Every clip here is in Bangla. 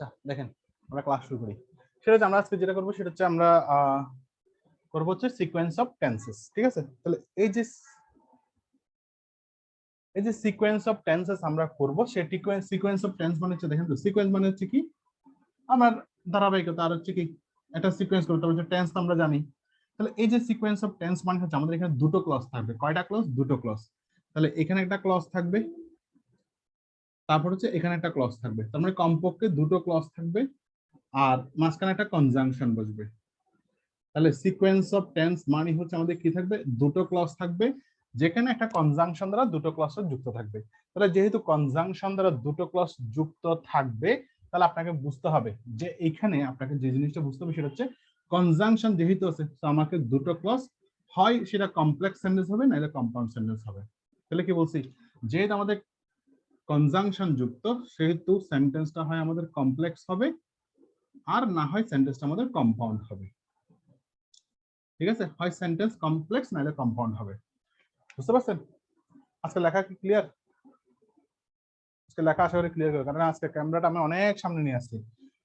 আচ্ছা দেখেন আমরা ক্লাস শুরু করি। সেটা হচ্ছে আমরা আজকে যেটা করবো সেটা হচ্ছে আমরা করবো হচ্ছে সিকোয়েন্স অফ টেন্সেস। ঠিক আছে, তাহলে এই যে সিকোয়েন্স অফ টেন্সেস আমরা করবো, সেই সিকোয়েন্স অফ টেন্স মানে হচ্ছে, দেখেন তো সিকোয়েন্স মানে হচ্ছে কি আমার ধারাবাহিকতা, আর হচ্ছে কি একটা সিকোয়েন্স করতে হবে। টেন্স তো আমরা জানি। তাহলে এই যে সিকোয়েন্স অফ টেন্স মানে হচ্ছে আমাদের এখানে দুটো ক্লজ থাকবে। কয়টা ক্লজ? দুটো ক্লজ। তাহলে এখানে একটা ক্লজ থাকবে, তারপর হচ্ছে এখানে একটা ক্লজ থাকবে। তার মানে কমপক্ষে দুটো ক্লজ থাকবে আর মাঝখানে একটা কনজাংশন বসবে। তাহলে সিকোয়েন্স অফ টেন্স মানে হচ্ছে আমাদের কি থাকবে? দুটো ক্লজ থাকবে, যেখানে একটা কনজাংশন দ্বারা দুটো ক্লজ যুক্ত থাকবে। তাহলে যেহেতু কনজাংশন দ্বারা দুটো ক্লজ যুক্ত থাকবে, তাহলে আপনাকে বুঝতে হবে যে এইখানে আপনাকে যে জিনিসটা বুঝতে হবে সেটা হচ্ছে কনজাংশন যেহেতু আছে, তো আমাকে দুটো ক্লজ হয় সেটা কমপ্লেক্স সেন্টেন্স হবে নাহলে কম্পাউন্ড সেন্টেন্স হবে। তাহলে কি বলছি, যেহেতু আমাদের কনজাংশন যুক্ত সেহেতু সেন্টেন্সটা হয় আমাদের কমপ্লেক্স হবে, আর না হয় সেন্টেন্সটা আমাদের কম্পাউন্ড হবে। ঠিক আছে, হয় সেন্টেন্স কমপ্লেক্স নাহলে কম্পাউন্ড হবে। বুঝতে পারছেন? আজকে লেখা কি ক্লিয়ার? আজকে লেখা আশা করি ক্লিয়ার হবে, কারণ আজকে ক্যামেরাটা আমি অনেক সামনে নিয়ে আসছি,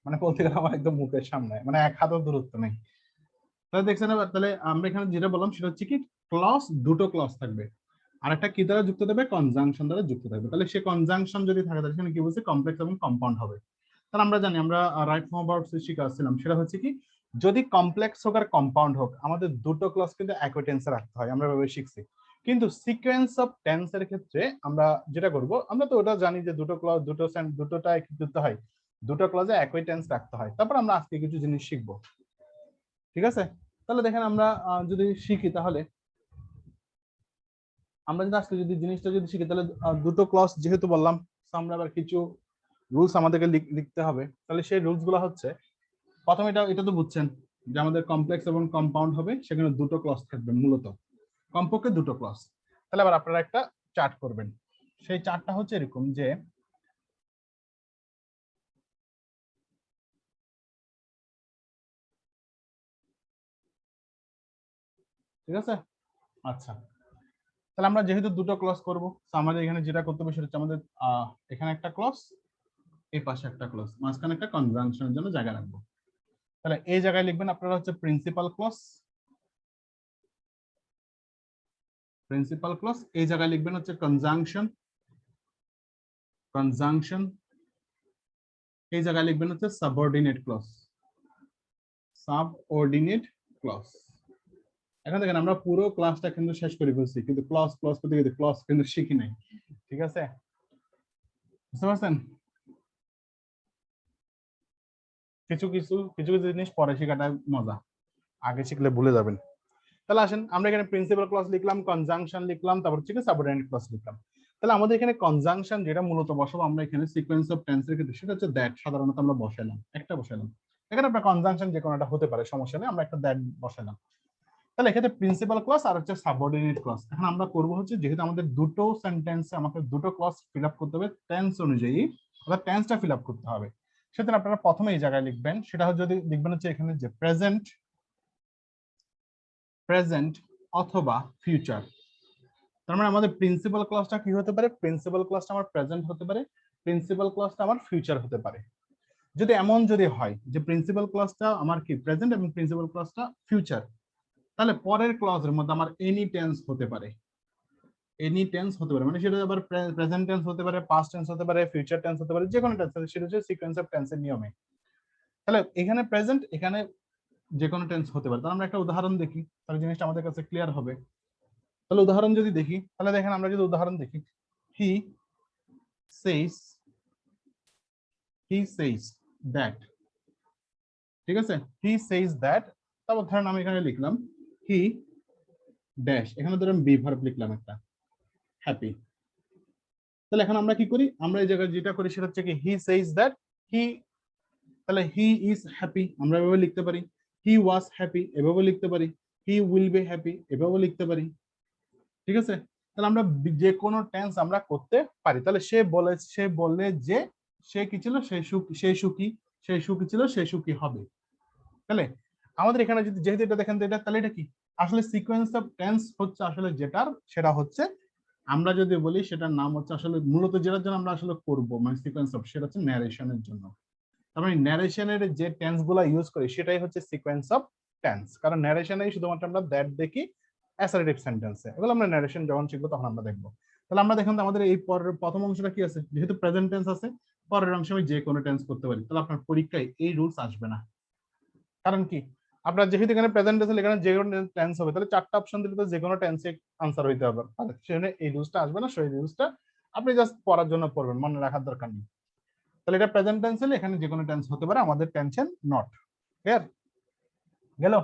মানে বলতে গেলে আমার একদম মুখের সামনে, মানে এক হাতের দূরত্ব নেই। তাহলে দেখছেন, তাহলে আমরা এখানে যেটা বললাম সেটা হচ্ছে কি ক্লজ, দুটো ক্লজ থাকবে আর একটা কি দ্বারা যুক্ত থাকবে? কনজাংশন দ্বারা যুক্ত থাকবে। তাহলে সে কনজাংশন যদি থাকে তাহলে সেখানে কি বলছে? কমপ্লেক্স এবং কম্পাউন্ড হবে। তাহলে আমরা জানি, আমরা রাইট ফর্ম অফ ভার্বস শিখেছিলাম, সেটা হচ্ছে কি যদি কমপ্লেক্স হোক আর কম্পাউন্ড হোক আমাদের দুটো ক্লজ কিন্তু একই টেন্সে রাখতে হয়, আমরা ভাবে শিখছি। কিন্তু সিকোয়েন্স অফ টেন্সের ক্ষেত্রে আমরা যেটা করব, আমরা তো ওটা জানি যে দুটো ক্লজ দুটোটা কি করতে হয়? দুটো ক্লজে একই টেন্স রাখতে হয়। তারপর আমরা আজকে কিছু জিনিস শিখবো। ঠিক আছে, তাহলে দেখেন আমরা যদি শিখি, তাহলে আমরা যদি আজকে যদি জিনিসটা যদি শিখি, তাহলে দুটো ক্লজ যেহেতু বললাম, আমরা আবার কিছু রুলস আমাদেরকে লিখতে হবে। তাহলে সেই রুলস গুলো হচ্ছে, প্রথমে এটা তো বুঝছেন যে আমাদের কমপ্লেক্স এবং কম্পাউন্ড হবে, সেখানে দুটো ক্লজ থাকবে, মূলত কমপক্ষে দুটো ক্লজ। তাহলে আবার আপনারা একটা চার্ট করবেন। সেই চার্টটা হচ্ছে এরকম যে ঠিক আছে। আচ্ছা, তাহলে আমরা যেহেতু দুটো ক্লজ করব, আমাদের এখানে যেটা করতে হবে সেটা হচ্ছে আমাদের এখানে একটা ক্লজ, এই পাশে একটা ক্লজ, মাঝখানে একটা কনজাংশনের জন্য জায়গা রাখবো। তাহলে এই জায়গায় লিখবেন আপনারা হচ্ছে প্রিন্সিপাল ক্লজ, প্রিন্সিপাল ক্লজ। এই জায়গায় লিখবেন হচ্ছে কনজাংশন, কনজাংশন। এই জায়গায় লিখবেন হচ্ছে সাবঅর্ডিনেট ক্লজ, সাবঅর্ডিনেট ক্লজ। এখন দেখেন আমরা পুরো ক্লাসটা কিন্তু শেষ করে ফেলছি, কিন্তু ক্লজ ক্লজ করতে গিয়ে ক্লজ কিন্তু শিখি নাই। ঠিক আছে, বুঝতে পারছেন? কিছু কিছু কিছু কিছু জিনিস পরে শেখাটা মজা, আগে শিখলে ভুলে যাবেন। তাহলে আসেন আমরা এখানে প্রিন্সিপাল ক্লজ লিখলাম, কনজাংশন লিখলাম, তারপর হচ্ছে সাবঅর্ডিনেট ক্লজ লিখলাম। তাহলে আমাদের এখানে কনজাংশন যেটা মূলত বসাবো আমরা এখানে সিকোয়েন্স অফ টেন্সের ক্ষেত্রে, সেটা হচ্ছে দ্যাট। সাধারণত আমরা বসাইলাম, একটা বসাইলাম। এখানে আপনার কনজাংশন যে কোনোটা হতে পারে, সমস্যা নেই, আমরা একটা দ্যাট বসাইলাম। তাহলে এক্ষেত্রে প্রিন্সিপাল ক্লজ আর হচ্ছে সাবঅর্ডিনেট ক্লজ। এখন আমরা করবো হচ্ছে, যেহেতু আমাদের দুটো সেন্টেন্সে আমাকে দুটো ক্লজ ফিল আপ করতে হবে টেন্স অনুযায়ী, অর্থাৎ টেন্সটা ফিল আপ করতে হবে, সেক্ষেত্রে আপনারা প্রথমে এই জায়গায় লিখবেন, সেটা যদি লিখবেন হচ্ছে এখানে যে প্রেজেন্ট, প্রেজেন্ট অথবা ফিউচার। তার মানে আমাদের প্রিন্সিপাল ক্লজটা কি হতে পারে? প্রিন্সিপাল ক্লজটা আমার প্রেজেন্ট হতে পারে, প্রিন্সিপাল ক্লজটা আমার ফিউচার হতে পারে। যদি এমন যদি হয় যে প্রিন্সিপাল ক্লজটা আমার কি প্রেজেন্ট এবং প্রিন্সিপাল ক্লজটা ফিউচার, তাহলে পরের ক্লজের মধ্যে আমার এনি টেন্স হতে পারে, এনি টেন্স হতে পারে, মানে সেটা আবার প্রেজেন্ট টেন্স হতে পারে, পাস্ট টেন্স হতে পারে, ফিউচার টেন্স হতে পারে, যে কোনো টেন্স, সেটা হচ্ছে সিকোয়েন্স অফ টেন্সের নিয়মে। তাহলে এখানে প্রেজেন্ট, এখানে যে কোনো টেন্স হতে পারে। তাহলে আমরা একটা উদাহরণ দেখি, তাহলে জিনিসটা আমাদের কাছে ক্লিয়ার হবে। তাহলে উদাহরণ যদি দেখি, তাহলে দেখেন আমরা যদি উদাহরণ দেখি, হি সেইস, হি সেইস দ্যাট। ঠিক আছে, হি সেইস দ্যাট। তারপর ধরেন আমি এখানে লিখলাম হি ড্যাশ, এখানে ধরেন বি ভার্ব লিখলাম একটা, হ্যাপি। তাহলে এখন আমরা কি করি? আমরা এই জায়গায় যেটা করি সেটা হচ্ছে কি হি সেইস দ্যাট হি, তাহলে হি ইজ হ্যাপি আমরা এভাবে লিখতে পারি, হি ওয়াজ হ্যাপি এভাবে লিখতে পারি, হি উইল বি হ্যাপি এভাবে লিখতে পারি। ঠিক আছে, তাহলে আমরা যে কোনো টেন্স আমরা করতে পারি। তাহলে সে বললে যে সে কি ছিল, সে সুখী, সে সুখী ছিল, সে সুখী হবে। তাহলে আমাদের এখানে যদি যেহেতু এটা দেখেন, এটা তাহলে এটা কি আসলে সিকোয়েন্স অফ টেন্স হচ্ছে আসলে যেটার, সেটা হচ্ছে আমরা যদি বলি সেটার নাম হচ্ছে আসলে মূলত যেটার জন্য আমরা আসলে করবো, মানে সিকোয়েন্স অফ, সেটা হচ্ছে ন্যারেশনের জন্য। তার মানে ন্যারেশনের যে টেন্স গুলা ইউজ করি সেটাই হচ্ছে সিকোয়েন্স অফ টেন্স, কারণ ন্যারেশনেই শুধুমাত্র আমরা দ্যাট দেখি অ্যাসার্টিভ সেন্টেন্সে, এগুলো আমরা ন্যারেশন যখন শিখবো তখন আমরা দেখবো। তাহলে আমরা দেখুন আমাদের এই পরের প্রথম অংশটা কি আছে, যেহেতু প্রেজেন্ট টেন্স আছে পরের অংশে আমি যে কোনো টেন্স করতে পারি, তাহলে আপনার পরীক্ষায় এই রুলস আসবে না। কারণ কি, আপনার যেহেতু এখানে প্রেজেন্ট টেন্স এখানে যে কোনো টেন্স হবে, তাহলে চারটা অপশন দিলে তো যে কোনো টেন্সে আনসার হইতে হবে, সেখানে এই রুলসটা আসবে না। সেই রুলসটা আপনি জাস্ট পড়ার জন্য পড়বেন, মনে রাখার দরকার নেই। তাহলে এটা প্রেজেন্ট টেন্স হলে এখানে যে কোনো টেন্স হতে পারে, আমাদের টেনশন নট। ক্লিয়ার গেল?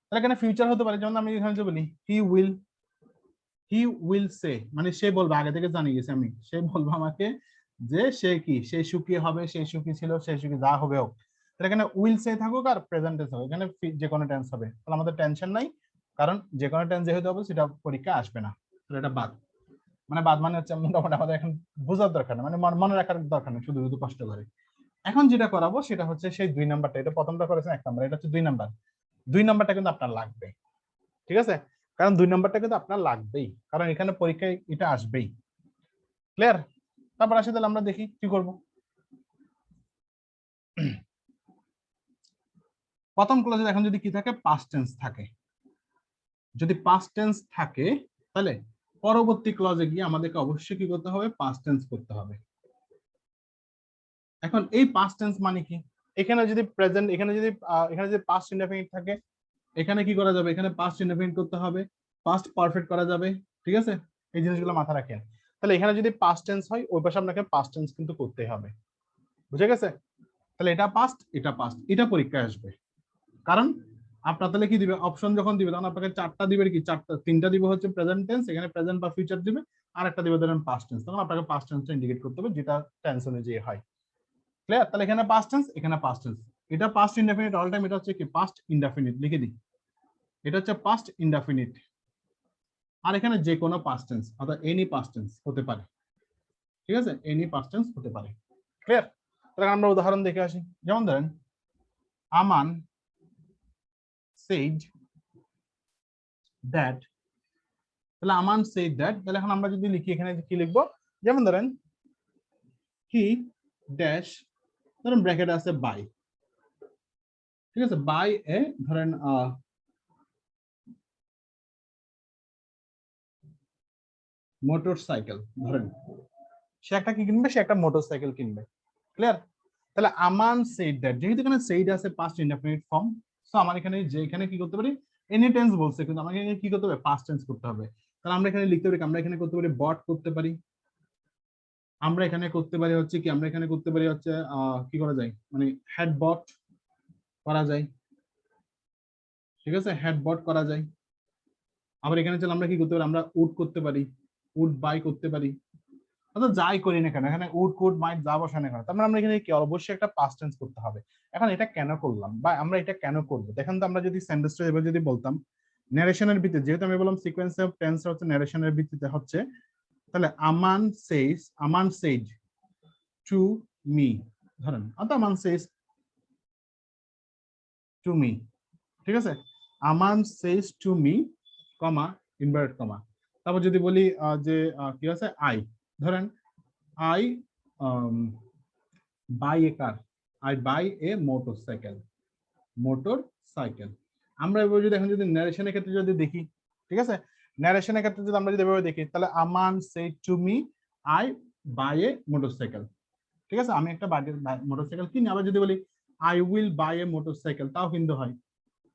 তাহলে এখানে ফিউচার হতে পারে, যেমন আমি এখানে যে বলি হি উইল সে, মানে সে বলবে, আগে থেকে জানিয়ে গেছে আমি, সে বলবো আমাকে যে সে কি, সে সুখী হবে, সে সুখী ছিল, সে সুখী, যা হবে হোক। তাহলে এখানে উইল সে থাকুক আর প্রেজেন্ট টেন্স হবে, এখানে যে কোনো টেন্স হবে, তাহলে আমাদের টেনশন নাই, কারণ যে কোনো টেন্স যেহেতু হবে সেটা পরীক্ষা আসবে না। তাহলে এটা বাদ, মানে বাদ মানে হচ্ছে মোটামুটি আমাদের এখন বোঝার দরকার নেই, মানে মনে রাখার দরকার নেই, শুধু শুধু কষ্ট করে। এখন যেটা করাবো সেটা হচ্ছে সেই 2 নাম্বারটা, এটা প্রথমটা করেছেন 1 নাম্বার, এটা হচ্ছে 2 নাম্বার। 2 নাম্বারটা কিন্তু আপনার লাগবে, ঠিক আছে? কারণ 2 নাম্বারটা কিন্তু আপনার লাগবেই, কারণ এখানে পরীক্ষায় এটা আসবেই। ক্লিয়ার? তারপর আসে তাহলে আমরা দেখি কি করব। প্রথম ক্লাসে এখন যদি কি থাকে, পাস্ট টেন্স থাকে, যদি পাস্ট টেন্স থাকে তাহলে পরবর্তী ক্লাসে গিয়ে আমাদেরকে অবশ্যই কি করতে হবে, পাস্ট টেন্স করতে হবে। এখন এই পাস্ট টেন্স মানে কি, এখানে যদি প্রেজেন্ট, এখানে যদি পাস্ট ইনডেফিনিট থাকে, এখানে কি করা যাবে, এখানে পাস্ট ইনডেফিনিট করতে হবে, পাস্ট পারফেক্ট করা যাবে, ঠিক আছে? এই জিনিসগুলো মাথায় রাখেন। তাহলে এখানে যদি পাস্ট টেন্স হয়, ওই পাশে আপনাকে পাস্ট টেন্স কিন্তু করতে হবে, বুঝে গেছে? তাহলে এটা পাস্ট, এটা পরীক্ষায় আসবে। কারণ আপনার তাহলে কি দিবে, অপশন যখন দিবে তখন আপনাকে 4টা দিবে, কি 3টা দিবে হচ্ছে প্রেজেন্ট টেন্স, এখানে প্রেজেন্ট বা ফিউচার দিবে, আর একটা দিবে ধরেন পাস্ট টেন্স, তখন আপনাকে পাস্ট টেন্সটা ইন্ডিকেট করতে হবে যেটা টেন্স অনুযায়ী হয়। ক্লিয়ার? তাহলে এখানে পাস্ট টেন্স, এখানে পাস্ট টেন্স, এটা পাস্ট ইনডেফিনিট অল টাইম, এটা হচ্ছে কি পাস্ট ইনডেফিনিট, লিখে দিই, এটা হচ্ছে পাস্ট ইনডেফিনিট। আর এখানে যে কোনো পাস্ট টেন্স, অর্থাৎ এনি পাস্ট টেন্স হতে পারে, ঠিক আছে? এনি পাস্ট টেন্স হতে পারে। ক্লিয়ার? তাহলে আমরা উদাহরণ দেখে আসি। যেমন ধরেন আমান said that, তাহলে আমান said that, তাহলে এখন আমরা যদি লিখি এখানে কি লিখবো, যেমন ধরেন he ড্যাশ, ধরেন ব্র্যাকেট আছে বাই, ঠিক আছে? বাই এ ধরেন মোটরসাইকেল, ধরেন সে একটা কি কিনবে, সে একটা মোটরসাইকেল কিনবে। ক্লিয়ার? তাহলে আমান said that, যেহেতু এখানে said আছে পাস্ট ইনডেফিনিট ফর্ম, সো আমার এখানে যে এখানে কি করতে পারি, এনি টেন্স বলছে কিন্তু আমাকে এখানে কি করতে হবে, পাস্ট টেন্স করতে হবে। তাহলে আমরা এখানে লিখতে পারি, আমরা এখানে করতে পারি বট করতে পারি, আমরা এখানে করতে পারি হচ্ছে কি, আমরা এখানে করতে পারি হচ্ছে কি করা যায়, মানে হেড বট করা যায়, ঠিক আছে? হেড বট করা যায়। আবার এখানে চলে আমরা কি করতে পারি, আমরা উড করতে পারি, উড বাই করতে পারি, অর্থাৎ যাই করি না কেন এখানে উড কুড মাইট যা বসায় না কেন, তার মানে আমরা এখানে কি অবশ্যই একটা পাস্ট টেন্স করতে হবে। এখন এটা কেন করলাম বা আমরা এটা কেন করব, দেখেন তো, আমরা যদি সেন্টেন্সটা এবার যদি বলতাম ন্যারেশনের ভিত্তিতে, যেহেতু আমি বললাম সিকোয়েন্স অফ টেন্স হচ্ছে ন্যারেশনের ভিত্তিতে হচ্ছে, তাহলে আমান সেড টু মি, ধরেন অর্থাৎ আমান সেজ টু মি, ঠিক আছে? Aman says to me, comma, inverted comma. তারপর যদি বলি যে কি আছে, আই, ধরেন I buy a car, I buy a motorcycle. আমরা এবার যদি এখন যদি ন্যারেশনের ক্ষেত্রে যদি দেখি, ঠিক আছে? ন্যারেশনের ক্ষেত্রে যদি আমরা যদি এভাবে দেখি, তাহলে Aman said to me I buy a motorcycle, ঠিক আছে? আমি একটা মোটরসাইকেল কিনি। আবার যদি বলি I will buy a motorcycle, তাও কিন্তু হয়।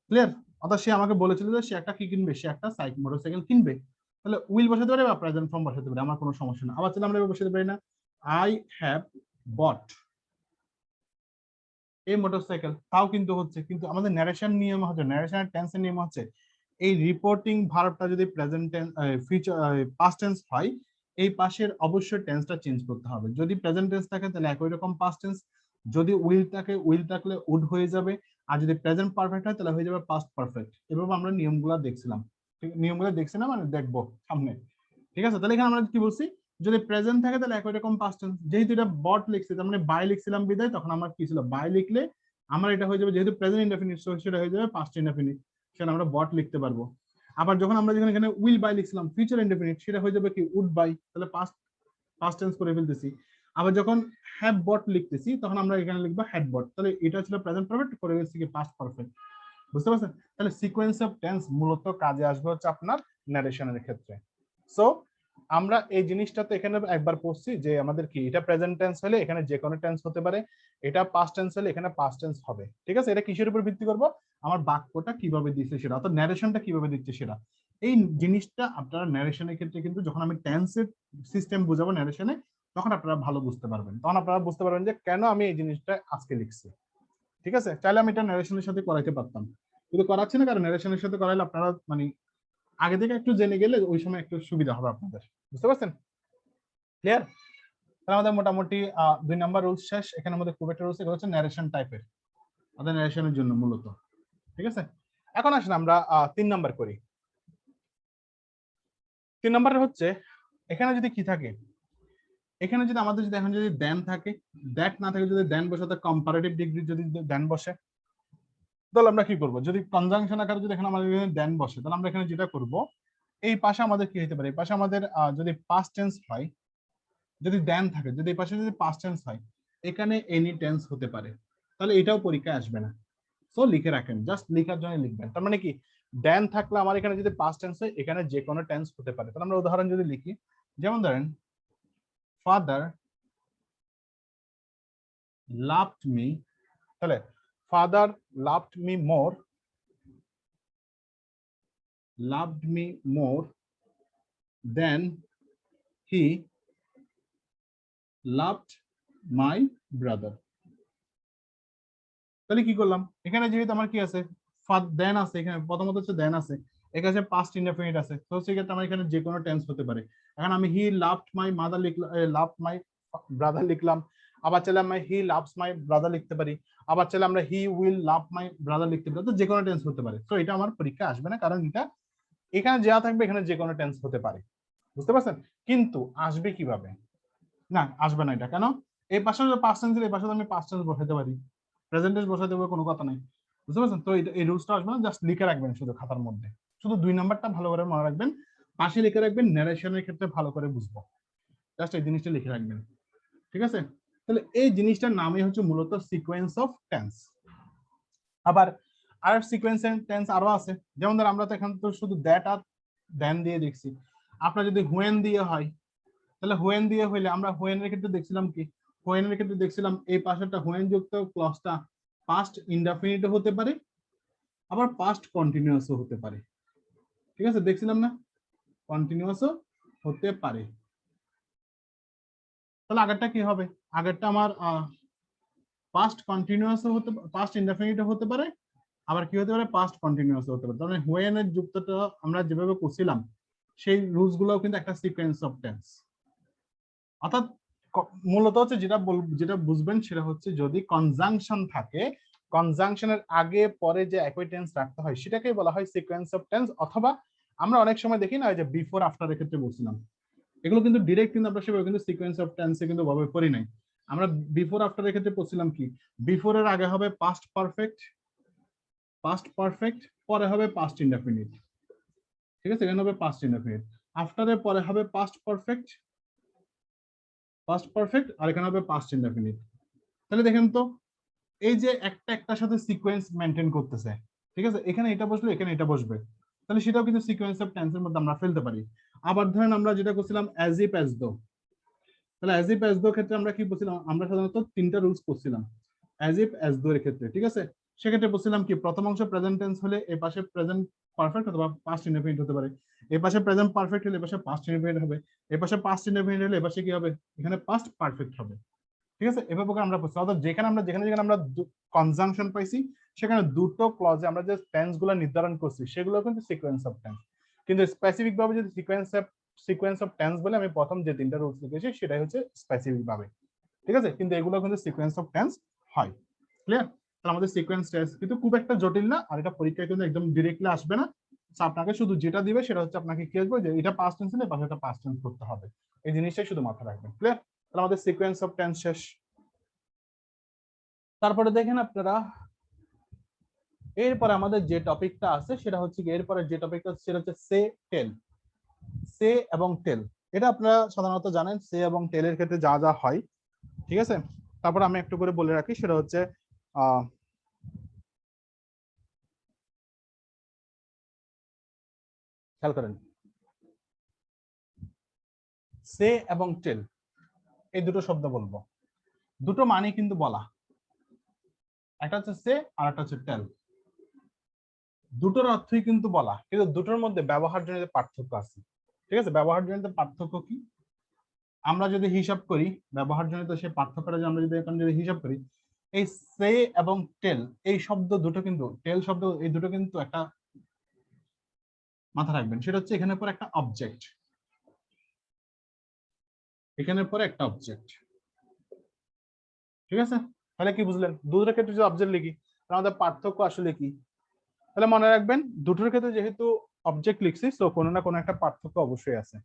ক্লিয়ার? অর্থাৎ সে আমাকে বলেছিল যে সে একটা কি কিনবে, সে একটা মোটরসাইকেল কিনবে। তাহলে উইল বসাতে পারে বা প্রেজেন্ট ফর্ম বসাতে পারে, আমার কোনো সমস্যা না। আবার তাহলে আমরা বসাতে পারি না, I have bought A motorcycle, তাও কিন্তু হচ্ছে। কিন্তু আমাদের ন্যারেশন নিয়ম হচ্ছে, ন্যারেশনের টেন্সের নিয়ম হচ্ছে, এই রিপোর্টিং ভার্বটা যদি present tense future past tense হয়, এই পাশের অবশ্যই টেন্সটা চেঞ্জ করতে হবে। যদি প্রেজেন্ট টেন্স থাকে তাহলে একই রকম পাস্ট টেন্স, যদি উইল থাকে, উইল থাকলে উড হয়ে যাবে, আর যদি প্রেজেন্ট পারফেক্ট হয় তাহলে হয়ে যাবে পাস্ট পারফেক্ট। এভাবে আমরা নিয়মগুলো দেখছিলাম, নিয়মগুলো দেখছিলাম মানে দেখবো সামনে, ঠিক আছে? তাহলে এখানে আমরা কি বলছি, যদি প্রেজেন্ট থাকে তাহলে একই রকম পাস্ট টেন্স, যেহেতু এটা বট লিখছি তার মানে বাই লিখছিলাম বিদায়, তখন আমার কি ছিল, বাই লিখলে আমার এটা হয়ে যাবে, যেহেতু প্রেজেন্ট ইনডেফিনিট সেটা হয়ে যাবে পাস্ট ইনডেফিনিট, সেটা আমরা বট লিখতে পারবো। আবার যখন আমরা যেখানে এখানে উইল বাই লিখছিলাম ফিউচার ইনডেফিনিট, সেটা হয়ে যাবে কি উড বাই, তাহলে পাস্ট টেন্স করে ফেলতেছি। আবার যখন হ্যাভ বট লিখতেছি তখন আমরা এখানে লিখবো হ্যাড বট। তাহলে এটা ছিল প্রেজেন্ট পারফেক্ট, পরে গেছে কি পাস্ট পারফেক্ট। বুঝতে পারছেন? তাহলে সিকোয়েন্স অফ টেন্স মূলত কাজে আসবে হচ্ছে আপনার ন্যারেশনের ক্ষেত্রে। সো আমরা এই জিনিসটা তো এখানে একবার পড়ছি যে আমাদের কি এটা প্রেজেন্ট টেন্স হলে এখানে যে কোনো টেন্স হতে পারে, এটা পাস্ট টেন্স হলে এখানে পাস্ট টেন্স হবে। ঠিক আছে? এটা কিসের উপর ভিত্তি করব? আমার বাক্যটা কিভাবে দিচ্ছে সেটা, অর্থাৎ ন্যারেশনটা কিভাবে দিচ্ছে সেটা। এই জিনিসটা আপনারা ন্যারেশনের ক্ষেত্রে কিন্তু যখন আমি টেন্সের সিস্টেম বুঝাবো ন্যারেশনে, তখন আপনারা ভালো বুঝতে পারবেন। তখন আপনারা বুঝতে পারবেন যে কেন আমি এই জিনিসটা আজকে লিখছি। ঠিক আছে? চাইলে আমি এটা ন্যারেশনের সাথে করাইতে পারতাম, কিন্তু করাচ্ছি না, কারণ ন্যারেশনের সাথে করাইলে আপনারা মানে আগে থেকে একটু জেনে গেলে ওই সময় একটু সুবিধা হবে আপনাদের। বুঝতে পারছেন? ক্লিয়ার? তাহলে আমাদের মোটামুটি 2 নাম্বার রুলস শেষ। এখানে আমাদের খুব একটা রুলস, এগুলো হচ্ছে ন্যারেশন টাইপের, আমাদের ন্যারেশনের জন্য মূলত। ঠিক আছে? এখন আসেন আমরা 3 নাম্বার করি। 3 নাম্বার হচ্ছে এখানে যদি কি থাকে, এখানে যদি আমাদের যদি এখন যদি দেন থাকে, দ্যাট না থাকে, যদি দেন বসে থাকে কম্পারেটিভ ডিগ্রি যদি দেন বসে, তাহলে আমরা কি করব? যদি কনজাংশন আকারে যদি এখানে আমাদের দেন বসে, তাহলে আমরা এখানে যেটা করব, এই পাশে আমাদের কি হতে পারে, এই পাশে আমাদের যদি পাস্ট টেন্স হয়, যদি দেন থাকে, যদি এই পাশে যদি পাস্ট টেন্স হয়, এখানে এনি টেন্স হতে পারে, তাহলে এটাও পরীক্ষায় আসবে না। সো লিখে রাখেন, জাস্ট লেখার জন্য লিখবেন। তার মানে কি, দেন থাকলে আমার এখানে যদি পাস্ট টেন্স হয়, এখানে যে কোনো টেন্স হতে পারে। তাহলে আমরা উদাহরণ যদি লিখি, যেমন ধরেন ফাদার লাভড মি, তাহলে father loved me more, loved me more than he loved my brother। তাহলে কি করলাম, এখানে যেহেতু আমার কি আছে, দেন আছে, এখানে প্রথমত হচ্ছে দেন আছে, এখানে পাস্ট ইনডেফিনিট আছে, তো সেক্ষেত্রে আমার এখানে যে কোনো টেন্স হতে পারে। এখন আমি হি লাভড মাই মাদার লিখলাম, লাভড মাই ব্রাদার লিখলাম, আবার চাইলে আমরা হি লাভস মাই ব্রাদার লিখতে পারি, আবার চাইলে আমরা he will love my brother লিখতে পারি, তো যে কোনো টেন্স হতে পারে। তো এটা আমার পরীক্ষা আসবে না, কারণ এটা এখানে যা থাকবে এখানে যে কোনো টেন্স হতে পারে। বুঝতে পারছেন? কিন্তু আসবে কিভাবে? না, আসবে না। এটা কেন? এই পাশে পাস্ট টেন্স, এই পাশে আমি পাস্ট টেন্স বসাতে পারি, প্রেজেন্ট টেন্স বসাতে হবে, কোনো কথা নাই। বুঝতে পারছেন? তো এই রুলসটা আসবে না, জাস্ট লিখে রাখবেন শুধু খাতার মধ্যে। শুধু 2 নাম্বারটা ভালো করে মনে রাখবেন, পাশে লিখে রাখবেন, ন্যারেশনের ক্ষেত্রে ভালো করে বুঝবো, জাস্ট এই জিনিসটা লিখে রাখবেন। ঠিক আছে? তাহলে এই জিনিসটার নামই হচ্ছে মূলত সিকোয়েন্স অফ টেন্স। আবার আর সিকোয়েন্স টেন্স আরো আছে, যেমন ধর আমরা তো এখানে তো শুধু দ্যাট আর দেন দিয়ে দেখছি। আপনার যদি হোয়েন দিয়ে হয়, তাহলে হোয়েন দিয়ে হইলে আমরা হোয়েন এর ক্ষেত্রে দেখছিলাম কি, হোয়েন এর ক্ষেত্রে দেখছিলাম এই পাশেরটা হোয়েন যুক্ত ক্লজটা পাস্ট ইনডেফিনিট হতে পারে, আবার পাস্ট কন্টিনিউয়াসও হতে পারে। ঠিক আছে? দেখছিলাম না, কন্টিনিউয়াসও হতে পারে। তাহলে আগেরটা কি হবে? আগেরটা আমার পাস্ট কন্টিনিউয়াসও হতে, পাস্ট ইনডেফিনিট হতে পারে, আবার কি হতে পারে, পাস্ট কন্টিনিউয়াসও হতে পারে। তাহলে হোয়েন এর যুক্তটা আমরা যেভাবে করছিলাম, সেই রুলস গুলোও কিন্তু একটা সিকোয়েন্স অফ টেন্স। অর্থাৎ মূলত হচ্ছে যেটা বুঝবেন সেটা হচ্ছে, যদি কনজাংশন থাকে, কনজাংশনের আগে পরে যে একই টেন্স রাখতে হয় সেটাকেই বলা হয় সিকোয়েন্স অফ টেন্স। অথবা আমরা অনেক সময় দেখি না যে বিফোর আফটার এর ক্ষেত্রে বলছিলাম, এগুলো কিন্তু ডিরেক্ট কিন্তু আমরা সেভাবে কিন্তু সিকোয়েন্স অফ টেন্সে কিন্তু ভাবে করি নাই। আমরা বিফোর আফটার এর ক্ষেত্রে বলছিলাম কি, বিফোর এর আগে হবে পাস্ট পারফেক্ট, পাস্ট পারফেক্ট পরে হবে পাস্ট ইনডেফিনিট। ঠিক আছে? এখানে হবে পাস্ট ইনডেফিনিট, আফটার এর পরে হবে পাস্ট পারফেক্ট, পাস্ট পারফেক্ট, আর এখানে হবে পাস্ট ইনডেফিনিট। তাহলে দেখেন তো, এই যে একটা একটার সাথে সিকোয়েন্স মেনটেন করতেছে। ঠিক আছে? এখানে এটা বসলে এখানে এটা বসবে, তাহলে সেটাও কিন্তু সিকোয়েন্স অফ টেন্সের মধ্যে আমরা ফেলতে পারি। আবার ধরেন আমরা যেটা করছিলাম অ্যাজ ইফ অ্যাজ দো, তাহলে অ্যাজ ইফ অ্যাজ দো ক্ষেত্রে আমরা কি বলছিলাম, আমরা সাধারণত 3টা রুলস করছিলাম অ্যাজ ইফ অ্যাজ দো এর ক্ষেত্রে। ঠিক আছে? সেক্ষেত্রে বলছিলাম কি, প্রথম অংশ প্রেজেন্ট টেন্স হলে এই পাশে প্রেজেন্ট পারফেক্ট অথবা পাস্ট ইনডেফিনিট হতে পারে, এই পাশে প্রেজেন্ট পারফেক্ট হলে এই পাশে পাস্ট ইনডেফিনিট হবে, এই পাশে পাস্ট ইনডেফিনিট হলে এই পাশে কি হবে, এখানে পাস্ট পারফেক্ট হবে। ঠিক আছে? এভাবে করে আমরা পড়ছি। অর্থাৎ যেখানে আমরা কনজাংশন পাইছি, সেখানে দুটো ক্লজে আমরা যে টেন্স গুলো নির্ধারণ করছি সেগুলো কিন্তু সিকোয়েন্স অফ টেন্স। কিন্তু স্পেসিফিক ভাবে যদি সিকোয়েন্স অফ টেন্স বলে আমি প্রথম যে 3টা রুলস লিখেছি সেটাই হচ্ছে স্পেসিফিক ভাবে। ঠিক আছে? কিন্তু এগুলো কিন্তু সিকোয়েন্স অফ টেন্স হয়। ক্লিয়ার? তাহলে আমাদের সিকোয়েন্স টেন্স কিন্তু খুব একটা জটিল না, আর এটা পরীক্ষায় কিন্তু একদম ডিরেক্টলি আসবে না। আপনাকে শুধু যেটা দিবে সেটা হচ্ছে, আপনাকে কি আসবে যে এটা পাস্ট টেন্স হলে পাশে এটা পাস্ট টেন্স করতে হবে, এই জিনিসটাই শুধু মাথায় রাখবেন। ক্লিয়ার? তাহলে আমাদের সিকোয়েন্স অফ টেন্স শেষ। তারপরে দেখেন আপনারা, এরপরে আমাদের যে টপিকটা আছে সেটা হচ্ছে কি, এরপরে যে টপিকটা সেটা হচ্ছে সে টেল। সে এবং টেল, এটা আপনারা সাধারণত জানেন, সে এবং টেলের ক্ষেত্রে যা যা হয়। ঠিক আছে, তারপর আমি একটু করে বলে রাখি, সেটা হচ্ছে খেয়াল করেন, সে এবং টেল এই দুটো শব্দ বলবো, দুটো মানে কিন্তু বলা, একটা হচ্ছে সে আর একটা হচ্ছে টেল, দুটোর অর্থই কিন্তু বলা, কিন্তু দুটোর মধ্যে ব্যবহারজনিত পার্থক্য আছে। ঠিক আছে, ব্যবহারজনিত পার্থক্য কি আমরা যদি হিসাব করি, ব্যবহারজনিত সেই পার্থক্যটা আমরা যদি এখন যদি হিসাব করি, এই সে এবং টেল এই শব্দ দুটো কিন্তু, টেল শব্দ এই দুটো কিন্তু একটা মাথা রাখবেন, সেটা হচ্ছে এখানে পরে একটা অবজেক্ট, এখানে পরে একটা অবজেক্ট। ঠিক আছে, তাহলে কি বুঝলেন, দুটোর ক্ষেত্রে যদি অবজেক্ট লিখি আমাদের পার্থক্য আসলে কি, তাহলে মনে রাখবেন দুটোর ক্ষেত্রে যেহেতু অবজেক্ট লিখছি, তো কোনো না কোনো একটা পার্থক্য অবশ্যই আছে।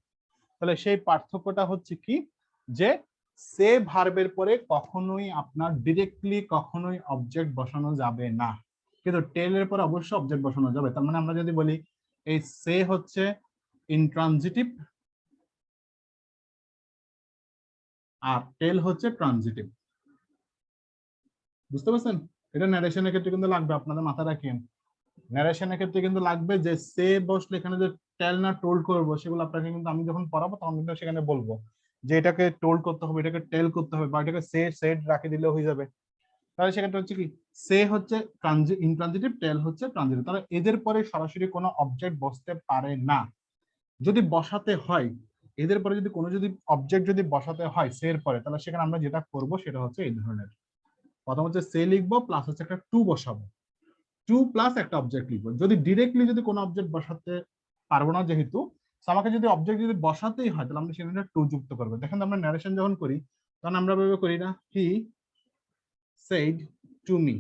তাহলে সেই পার্থক্যটা হচ্ছে কি, যে সে ভার্বের পরে কখনোই আপনার ডিরেক্টলি কখনোই অবজেক্ট বসানো যাবে না, কিন্তু টেলের পরে অবশ্যই অবজেক্ট বসানো যাবে। তার মানে আমরা যদি বলি এই সে হচ্ছে ইনট্রানজিটিভ আর টেল হচ্ছে ট্রানজিটিভ, বুঝতে পারছেন? এটা ন্যারেশনের ক্ষেত্রে কিন্তু লাগবে, আপনাদের মাথায় রাখেন, ন্যারেশনের ক্ষেত্রে কিন্তু লাগবে যে সে বসলে এখানে যে টেল না টোল্ড করবো, সেগুলো আপনাকে কিন্তু আমি যখন পড়াবো তখন কিন্তু সেখানে বলবো যে এটাকে টোল্ড করতে হবে, এটাকে টেল করতে হবে, বা এটাকে সে সেড রাখে দিলে হয়ে যাবে। তাহলে সেক্ষেত্রে হচ্ছে কি, সে হচ্ছে ইনট্রানজিটিভ, টেল হচ্ছে ট্রানজিটিভ, তাহলে এদের পরে সরাসরি কোনো অবজেক্ট বসতে পারে না। যদি বসাতে হয়, এদের পরে যদি কোনো যদি অবজেক্ট যদি বসাতে হয় সে এর পরে, তাহলে সেখানে আমরা যেটা করব সেটা হচ্ছে এই ধরনের, প্রথম হচ্ছে সে লিখবো প্লাস হচ্ছে একটা টু বসাবো, টু প্লাস একটা অবজেক্ট লিখবো। যদি ডিরেক্টলি যদি কোনো অবজেক্ট বসাতে পারবো না যেহেতু, আমাকে যদি অবজেক্ট যদি বসাতেই হয় তাহলে আমরা সেখানে টু যুক্ত করবো। দেখেন আমরা ন্যারেশন যখন করি তখন আমরা ভাবে করি না হি সেড টু মি,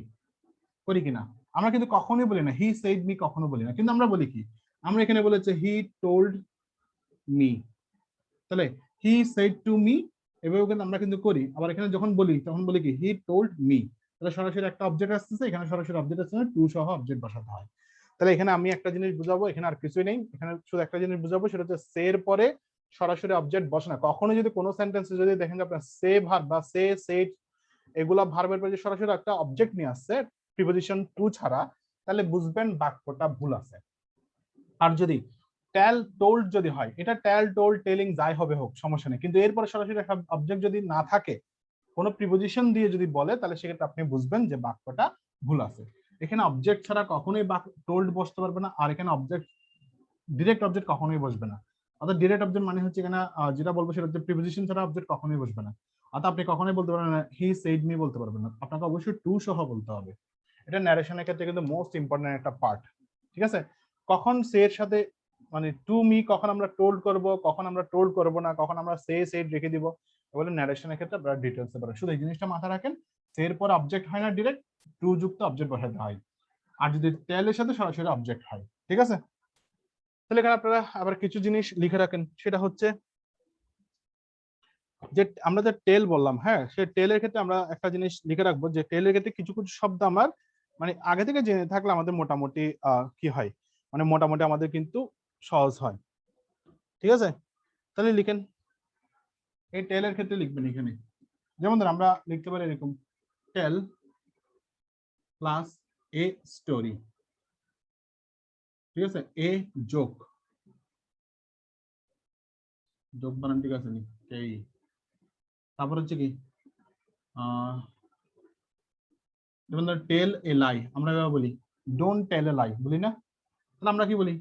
করি কিনা? আমরা কিন্তু কখনোই বলি না হি সেড মি, কখনো বলি না, কিন্তু আমরা বলি কি, আমরা এখানে বলেছে হি টোল্ড মি, তাহলে হি সেড টু মি, এভাবে কিন্তু আমরা কিন্তু করি। আবার এখানে যখন বলি তখন বলি কি হি টোল্ড মি, তাহলে সরাসরি একটা অবজেক্ট আসতেছে, এখানে সরাসরি অবজেক্ট আসছে, টু সহ অবজেক্ট বসাতে হয়। তাহলে এখানে আমি একটা জিনিস বুঝাবো, এখানে আর কিছুই নেই, এখানে শুধু একটা জিনিস বুঝাবো, সেটা হচ্ছে সে এর পরে সরাসরি অবজেক্ট বসে না। কখনো যদি কোনো সেন্টেন্সে যদি দেখেন যে আপনার সে ভার্ব বা সে সেড এগুলা ভার্বের পরে সরাসরি একটা অবজেক্ট নিয়ে আসছে প্রিপোজিশন টু ছাড়া, তাহলে বুঝবেন বাক্যটা ভুল আছে। আর যদি টেল টোল্ড যদি হয়, এটা টেল টোল্ড টেলিং যাই হবে হোক সমস্যা নেই, কিন্তু এরপরে সরাসরি একটা অবজেক্ট যদি না থাকে, কোনো প্রিপোজিশন দিয়ে যদি বলে, তাহলে সেক্ষেত্রে আপনি বুঝবেন যে বাক্যটা ভুল আছে। এখানে অবজেক্ট ছাড়া কখনোই টোল্ড বসতে পারবে না, আর এখানে অবজেক্ট ডিরেক্ট অবজেক্ট কখনোই বসবে না। অর্থাৎ ডিরেক্ট অবজেক্ট মানে হচ্ছে এখানে যেটা বলবো সেটা হচ্ছে প্রিপোজিশন ছাড়া অবজেক্ট কখনোই বসবে না। অর্থাৎ আপনি কখনোই বলতে পারবেন না হি সেড মি, বলতে পারবেন না, আপনাকে অবশ্যই টু সহ বলতে হবে। এটা ন্যারেশনের ক্ষেত্রে কিন্তু মোস্ট ইম্পর্টেন্ট একটা পার্ট। ঠিক আছে, কখন সে এর সাথে মানে টু মি, কখন আমরা টোল্ড করব, কখন আমরা টোল্ড করব না, কখন আমরা সে সেড রেখে দিব, বলে ন্যারেশনের ক্ষেত্রে আপনারা ডিটেইলসে পারেন। শুধু এই জিনিসটা মাথায় রাখেন, সে এর পর অবজেক্ট হয় না, ডিরেক্ট টু যুক্ত অবজেক্ট বসাতে হয়, আর যদি টেলের সাথে সরাসরি অবজেক্ট হয়। ঠিক আছে, তাহলে এখানে আপনারা আবার কিছু জিনিস লিখে রাখেন, সেটা হচ্ছে যে আমরা যে টেল বললাম, হ্যাঁ, সে টেলের ক্ষেত্রে আমরা একটা জিনিস লিখে রাখবো, যে টেলের ক্ষেত্রে কিছু কিছু শব্দ আমার মানে আগে থেকে জেনে থাকলে আমাদের মোটামুটি কি হয়, মানে মোটামুটি আমাদের কিন্তু সহজ হয়। ঠিক আছে, তাহলে লিখেন, এই টেলের ক্ষেত্রে লিখবেন এখানে, যেমন ধর আমরা লিখতে পারি এরকম, টেল প্লাস এ স্টোরি। ঠিক আছে, এ যোগ যোগ বানান ঠিক আছে নি, এই তারপর হচ্ছে কি যেমন ধর টেল এ লাই, আমরা এভাবে বলি ডোন্ট টেল এ লাই, বলি না? তাহলে আমরা কি বলি,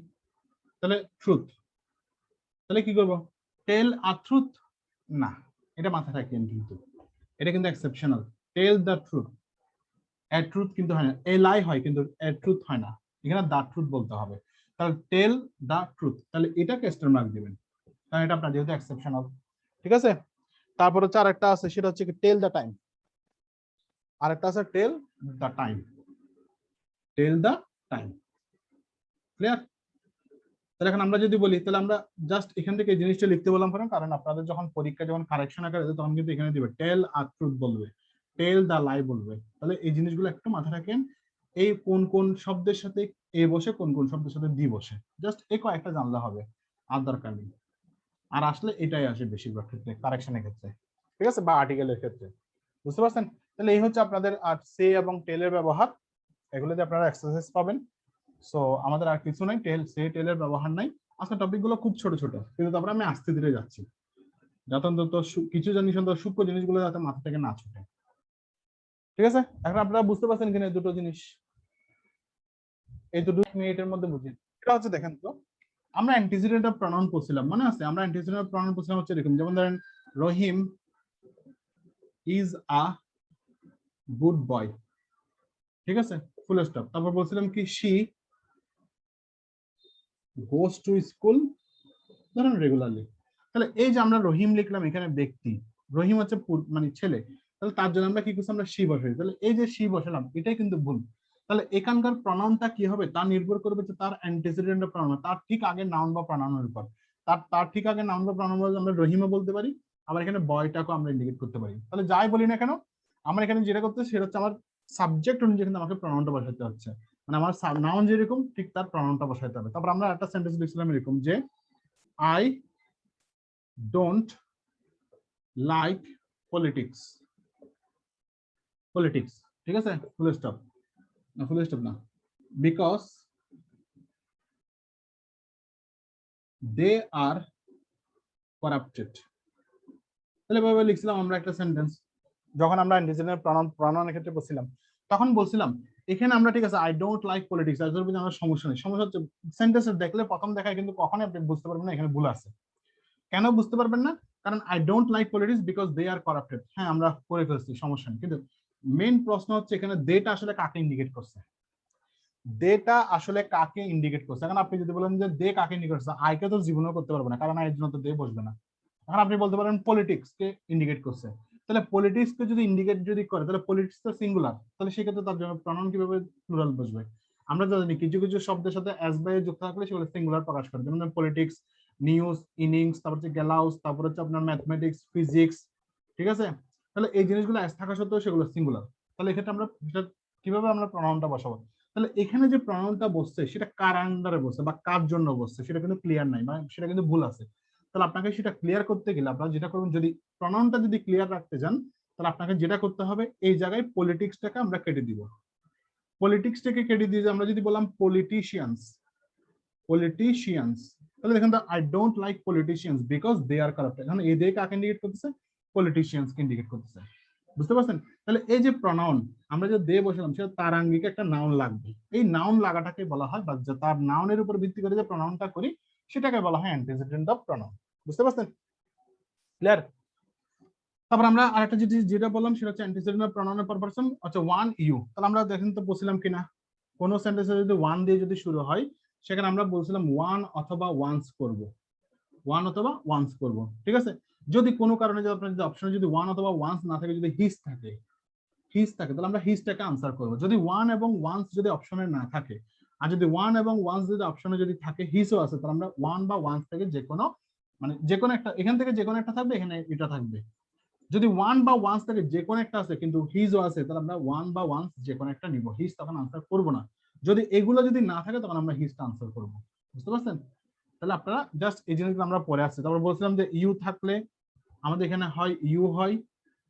তাহলে ট্রুথ, তাহলে কি করবো, টেল আ ট্রুথ, না, এটা মাথায় রাখবেন, কিন্তু এটা কিন্তু exceptional, tell the truth, a truth কিন্তু হয় না, এ লাই হয় কিন্তু এ ট্রুথ হয় না, এখানে দা ট্রুথ বলতে হবে। তাহলে টেল দা ট্রুথ, তাহলে এটা কোয়েশ্চেন মার্ক দিবেন, কারণ এটা আপনার যেহেতু এক্সেপশনাল। ঠিক আছে, তারপর হচ্ছে আরেকটা আছে, সেটা হচ্ছে কি টেল দ্য টাইম, আরেকটা আছে tell the time, tell the time, clear? তাহলে এখন আমরা যদি বলি, তাহলে আমরা জাস্ট এখান থেকে এই জিনিসটা লিখতে বললাম, কারণ আপনাদের যখন পরীক্ষা যখন কারেকশন আকারে দেবে তখন কিন্তু এখানে দিবে টেল আর ট্রুথ বলবে, টেল দা লাই বলবে। তাহলে এই জিনিসগুলো একটু মাথায় রাখেন, এই কোন কোন শব্দের সাথে এ বসে, কোন কোন শব্দের সাথে দি বসে, জাস্ট এই কয়েকটা জানলে হবে, আর দরকার নেই। আর আসলে এটাই আসে বেশিরভাগ ক্ষেত্রে কারেকশনের ক্ষেত্রে, ঠিক আছে, বা আর্টিকেলের ক্ষেত্রে। বুঝতে পারছেন? তাহলে এই হচ্ছে আপনাদের আর সে এবং টেলের ব্যবহার, এগুলোতে আপনারা এক্সারসাইজ পাবেন। সো আমাদের আর কিছু নাই, টেলের ব্যবহার নাই। আজকে টপিকগুলো খুব ছোট ছোট, কিন্তু তারপরে আমি আস্তে ধীরে যাচ্ছি, যাতে অন্তত কিছু জিনিস অন্তত সূক্ষ্ম জিনিসগুলো যাতে মাথা থেকে না ছুটে। ঠিক আছে, এখন আপনারা বুঝতে পারছেন কিনা এই দুটো জিনিস, এই দুটো মিনিটের মধ্যে বুঝি। এটা হচ্ছে দেখেন তো, আমরা অ্যান্টিসিডেন্ট অফ প্রনাউন পড়ছিলাম, মনে আছে? আমরা অ্যান্টিসিডেন্ট অফ প্রনাউন পড়ছিলাম হচ্ছে এরকম, যেমন ধরেন রহিম ইজ আ গুড বয়, ঠিক আছে, ফুল স্টপ। তারপর বলছিলাম কি শি গোস টু স্কুল, ধরেন রেগুলারলি। তাহলে এই যে আমরা রহিম লিখলাম, এখানে ব্যক্তি, রহিম হচ্ছে মানে ছেলে, তাহলে তার জন্য আমরা কি করছি, আমরা শি বসাই। তাহলে এই যে শি বসালাম, এটাই কিন্তু ভুল। তাহলে এখানকার প্রনাউনটা কি হবে, তা নির্ভর করবে যে তার অ্যান্টিসিডেন্ট প্রনাউন, তার ঠিক আগে নাউন বা প্রনাউনের উপর। তার ঠিক আগে নাউন বা প্রনাউন বলতে আমরা রহিমও বলতে পারি, আবার এখানে বয়টাকেও আমরা ইন্ডিকেট করতে পারি। তাহলে যাই বলি না কেন, আমার এখানে যেটা করতে সেটা হচ্ছে আমার সাবজেক্ট অনুযায়ী কিন্তু আমাকে প্রনাউনটা বসাতে হচ্ছে, মানে আমার নাউন যেরকম ঠিক তার প্রনাউনটা বসাতে হবে। তারপর আমরা একটা সেন্টেন্স লিখছিলাম এরকম যে I don't like politics, ঠিক আছে, ফুল স্টপ না, because they are corrupted। তাহলে এভাবে লিখছিলাম আমরা একটা সেন্টেন্স, যখন আমরা অ্যান্টিসিডেন্ট প্রনাউনের ক্ষেত্রে বলছিলাম, তখন বলছিলাম এখানে আমরা ঠিক আছে আই ডোন্ট লাইক পলিটিক্স, আর যদি আমার সমস্যা নেই। সমস্যা হচ্ছে সেন্টেন্স দেখলে প্রথম দেখায় কিন্তু কখনোই আপনি বুঝতে পারবেন না এখানে ভুল আছে। কেন বুঝতে পারবেন না? কারণ I don't like politics because they are corrupted. হ্যাঁ, আমরা করে ফেলছি, সমস্যা নেই, কিন্তু মেইন প্রশ্ন হচ্ছে এখানে দেটা আসলে কাকে ইন্ডিকেট করছে, দেটা আসলে কাকে ইন্ডিকেট করছে। এখন আপনি যদি বলেন যে দে কাকে ইন্ডিকেট করছে, আইকে তো জীবনেও করতে পারবে না, কারণ আইয়ের জন্য তো দে বসবে না। এখন আপনি বলতে পারেন পলিটিক্স কে ইন্ডিকেট করছে, তাহলে পলিটিক্স কে যদি ইন্ডিকেট যদি করে, তাহলে পলিটিক্স তো সিঙ্গুলার, তাহলে সেক্ষেত্রে তার জন্য প্রনাউন কিভাবে প্লুরাল বসবে? আমরা জানি কিছু কিছু শব্দের সাথে এস বাই যুক্ত থাকলে সেগুলো সিঙ্গুলার প্রকাশ করে, যেমন পলিটিক্স, নিউজ, ইনিংস, তারপর হচ্ছে গ্যালাউস, তারপর হচ্ছে আপনার ম্যাথমেটিক্স, ফিজিক্স, ঠিক আছে। তাহলে এই জিনিসগুলো এস থাকা সত্ত্বেও সেগুলো সিঙ্গুলার। তাহলে এক্ষেত্রে আমরা কিভাবে আমরা প্রনাউনটা বসাবো? তাহলে এখানে যে প্রনাউনটা বসছে সেটা কার আন্ডারে বসছে বা কার জন্য বসছে সেটা কিন্তু ক্লিয়ার নাই, মানে সেটা কিন্তু ভুল আছে। তাহলে আপনাকে সেটা ক্লিয়ার করতে গেলে আপনারা যেটা করবেন, যদি প্রনাউনটা যদি ক্লিয়ার রাখতে চান, তাহলে আপনাকে যেটা করতে হবে, এই জায়গায় পলিটিক্সটাকে আমরা কেটে দিব। পলিটিক্সটাকে কেটে দিয়ে আমরা যদি বললাম পলিটিশিয়ানস, তাহলে দেখেন I don't like politicians because they are corrupted. এখন এই দিয়ে কাকে ইন্ডিকেট করতেছে? পলিটিশিয়ানস কে ইন্ডিকেট করতেছে। বুঝতে পারছেন? তাহলে এই যে প্রনাউন আমরা যে দে বসালাম, সেটা তার আঙ্গিকে একটা নাউন লাগবে। এই নাউন লাগাটাকে বলা হয়, বা তার নাউনের উপর ভিত্তি করে যে প্রনাউনটা করি সেটাকে বলা হয় অ্যান্টিসিডেন্ট অফ প্রনাউন। বুঝতে পারছেন? ক্লিয়ার? তারপর আমরা আরেকটা যেটা বললাম সেটা হচ্ছে অ্যান্টিসিডেন্ট অফ প্রনাউনের পারপারসন, আচ্ছা ওয়ান ইউ। তাহলে আমরা দেখেন তো বলছিলাম কিনা, কোন সেন্টেন্সে যদি ওয়ান দিয়ে যদি শুরু হয়, সেখানে আমরা বলছিলাম ওয়ান অথবা ওয়ান্স করব, ঠিক আছে। যদি কোনো কারণে যদি আপনার যদি অপশনে যদি ওয়ান অথবা ওয়ান্স না থাকে, যদি হিস থাকে, তাহলে আমরা হিসটাকে আনসার করব। যদি ওয়ান এবং ওয়ান্স যদি অপশনে না থাকে, আর যদি ওয়ান এবং ওয়ান্স যদি অপশনে যদি থাকে, হিসও আছে, তাহলে আমরা ওয়ান বা ওয়ান্স থেকে যে কোনো, মানে যে কোনো একটা, এখান থেকে যে কোনো একটা থাকবে, এখানে এটা থাকবে। যদি ওয়ান বা ওয়ান্স থেকে যে কোনো একটা আছে কিন্তু হিজও আছে, তাহলে আমরা ওয়ান বা ওয়ান্স যে কোনো একটা নিব, হিজ তখন আনসার করব না। যদি এগুলো যদি না থাকে, তখন আমরা হিজটা আনসার করব। বুঝতে পারছেন? তাহলে আপনারা জাস্ট এই জিনিসগুলো আমরা পরে আসছি। তারপর বলছিলাম যে ইউ থাকলে আমাদের এখানে হয় ইউ হয়,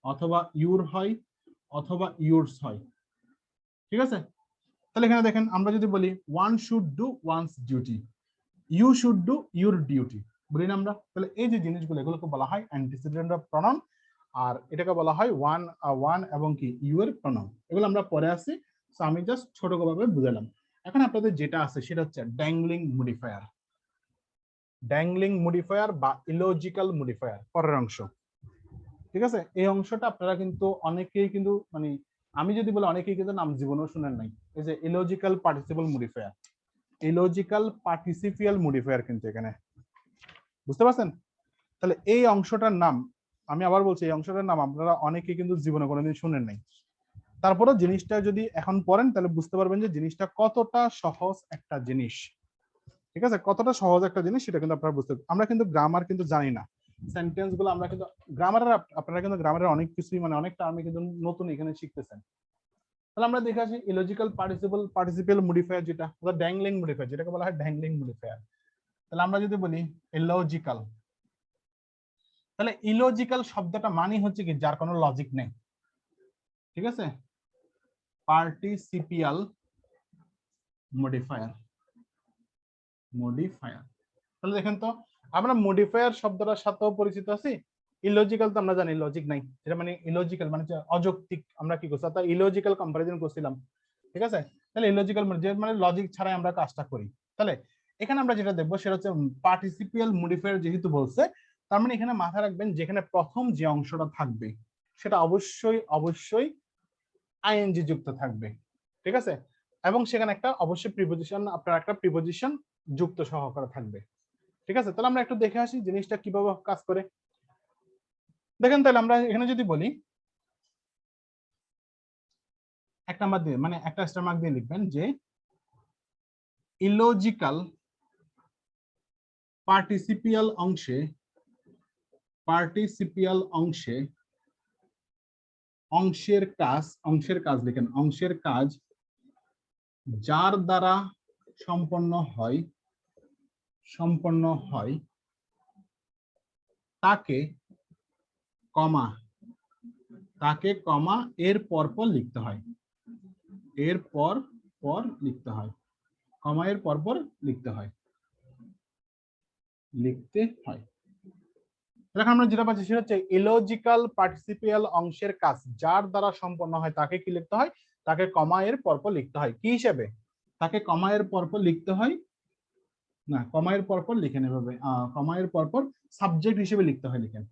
অথবা ইউর হয়, অথবা ইউরস হয়, ঠিক আছে। তাহলে এখানে দেখেন আমরা যদি বলি one should do one's duty, you should do your duty, বলি না আমরা? তাহলে এই যে জিনিসগুলো, এগুলোকে বলা হয় অ্যান্টিসিডেন্ট অফ প্রনাউন, আর এটাকে বলা হয় ওয়ান এবং কি ইউ এর প্রনাউন। এগুলো আমরা পরে আসছি, সো আমি জাস্ট ছোটভাবে বুঝালাম। এখন আপনাদের যেটা আছে সেটা হচ্ছে ড্যাংলিং মডিফায়ার বা ইলজিক্যাল মডিফায়ার, পরের অংশ, ঠিক আছে। এই অংশটা আপনারা কিন্তু অনেকেই কিন্তু, মানে আমি যদি বলি অনেকেই কিন্তু নাম জীবনেও শুনেন নাই। এই যে ইলজিক্যাল পার্টিসিপিয়াল মডিফায়ার কিন্তু এখানে, বুঝতে পারছেন? তাহলে এই অংশটার নাম, আমি আবার বলছি, এই অংশটার নাম আপনারা অনেকেই কিন্তু জীবনে কোনোদিন শুনেন নাই। তারপরে জিনিসটা যদি এখন পড়েন, তাহলে বুঝতে পারবেন যে জিনিসটা কতটা সহজ একটা জিনিস, ঠিক আছে। কতটা সহজ একটা জিনিস সেটা কিন্তু আপনারা বুঝতে, আমরা কিন্তু গ্রামার কিন্তু জানি না, সেন্টেন্স গুলো আমরা কিন্তু গ্রামারের, আপনারা কিন্তু গ্রামারের অনেক কিছুই, মানে অনেক টার্ম কিন্তু নতুন এখানে শিখতেছেন। তাহলে আমরা দেখে আসি ইলজিক্যাল পার্টিসিপিয়াল মডিফায়ার, যেটা ড্যাংলিং মডিফায়ার, যেটাকে বলা হয় ড্যাংলিং মডিফায়ার। তাহলে আমরা যদি বলি ইলজিক্যাল, তাহলে ইলজিক্যাল শব্দটা মানে হচ্ছে কি যার কোনো লজিক নেই, ঠিক আছে, পার্টিসিপিয়াল মডিফায়ার। মডিফায়ার, তাহলে দেখেন তো আমরা মডিফায়ার শব্দটার সাথেও পরিচিত আছি। ইলজিক্যাল তো আমরা জানি লজিক নাই, যেটা মানে ইলজিক্যাল মানে অযৌক্তিক, আমরা কি করছি অর্থাৎ ইলজিক্যাল কম্পারিজন করছিলাম। ঠিক আছে, তাহলে ইলজিক্যাল মানে লজিক ছাড়াই আমরা কাজটা করি। তাহলে এখানে আমরা যেটা দেখবো সেটা হচ্ছে পার্টিসিপিয়াল মডিফায়ার যেহেতু বলছে, তার মানে এখানে মাথায় রাখবেন যেখানে প্রথম যে অংশটা থাকবে সেটা অবশ্যই অবশ্যই আইএনজি যুক্ত থাকবে। ঠিক আছে, এবং সেখানে একটা অবশ্যই প্রিপোজিশন, আপনার একটা প্রিপোজিশন যুক্ত সহকারে থাকবে। ঠিক আছে, তাহলে আমরা একটু দেখে আসি জিনিসটা কিভাবে কাজ করে। দেখেন তাহলে আমরা এখানে যদি বলি, এক নাম্বার দিয়ে মানে একটা স্টার মার্ক দিয়ে লিখবেন যে ইলজিক্যাল পার্টিসিপিয়াল অংশে, পার্টিসিপিয়াল অংশে অংশের কাজ, অংশের কাজ লিখেন, অংশের কাজ যার দ্বারা সম্পন্ন হয়, সম্পন্ন হয় তাকে কমা, তাকে কমা এর পরপর লিখতে হয়, এর পর পর লিখতে হয়, কমা এর পরপর লিখতে হয়, লিখতে হয়। এখন আমরা যেটা পাচ্ছি সেটা হচ্ছে ইলজিক্যাল পার্টিসিপিয়াল অংশের কাজ যার দ্বারা সম্পন্ন হয় তাকে কি লিখতে হয়, তাকে কমা এর পরপর লিখতে হয়। কি হিসেবে? তাকে কমা এর পরপর লিখতে হয়, না কমা এর পরপর লিখেন এভাবে, কমা এর পরপর সাবজেক্ট হিসেবে লিখতে হয়, লিখেন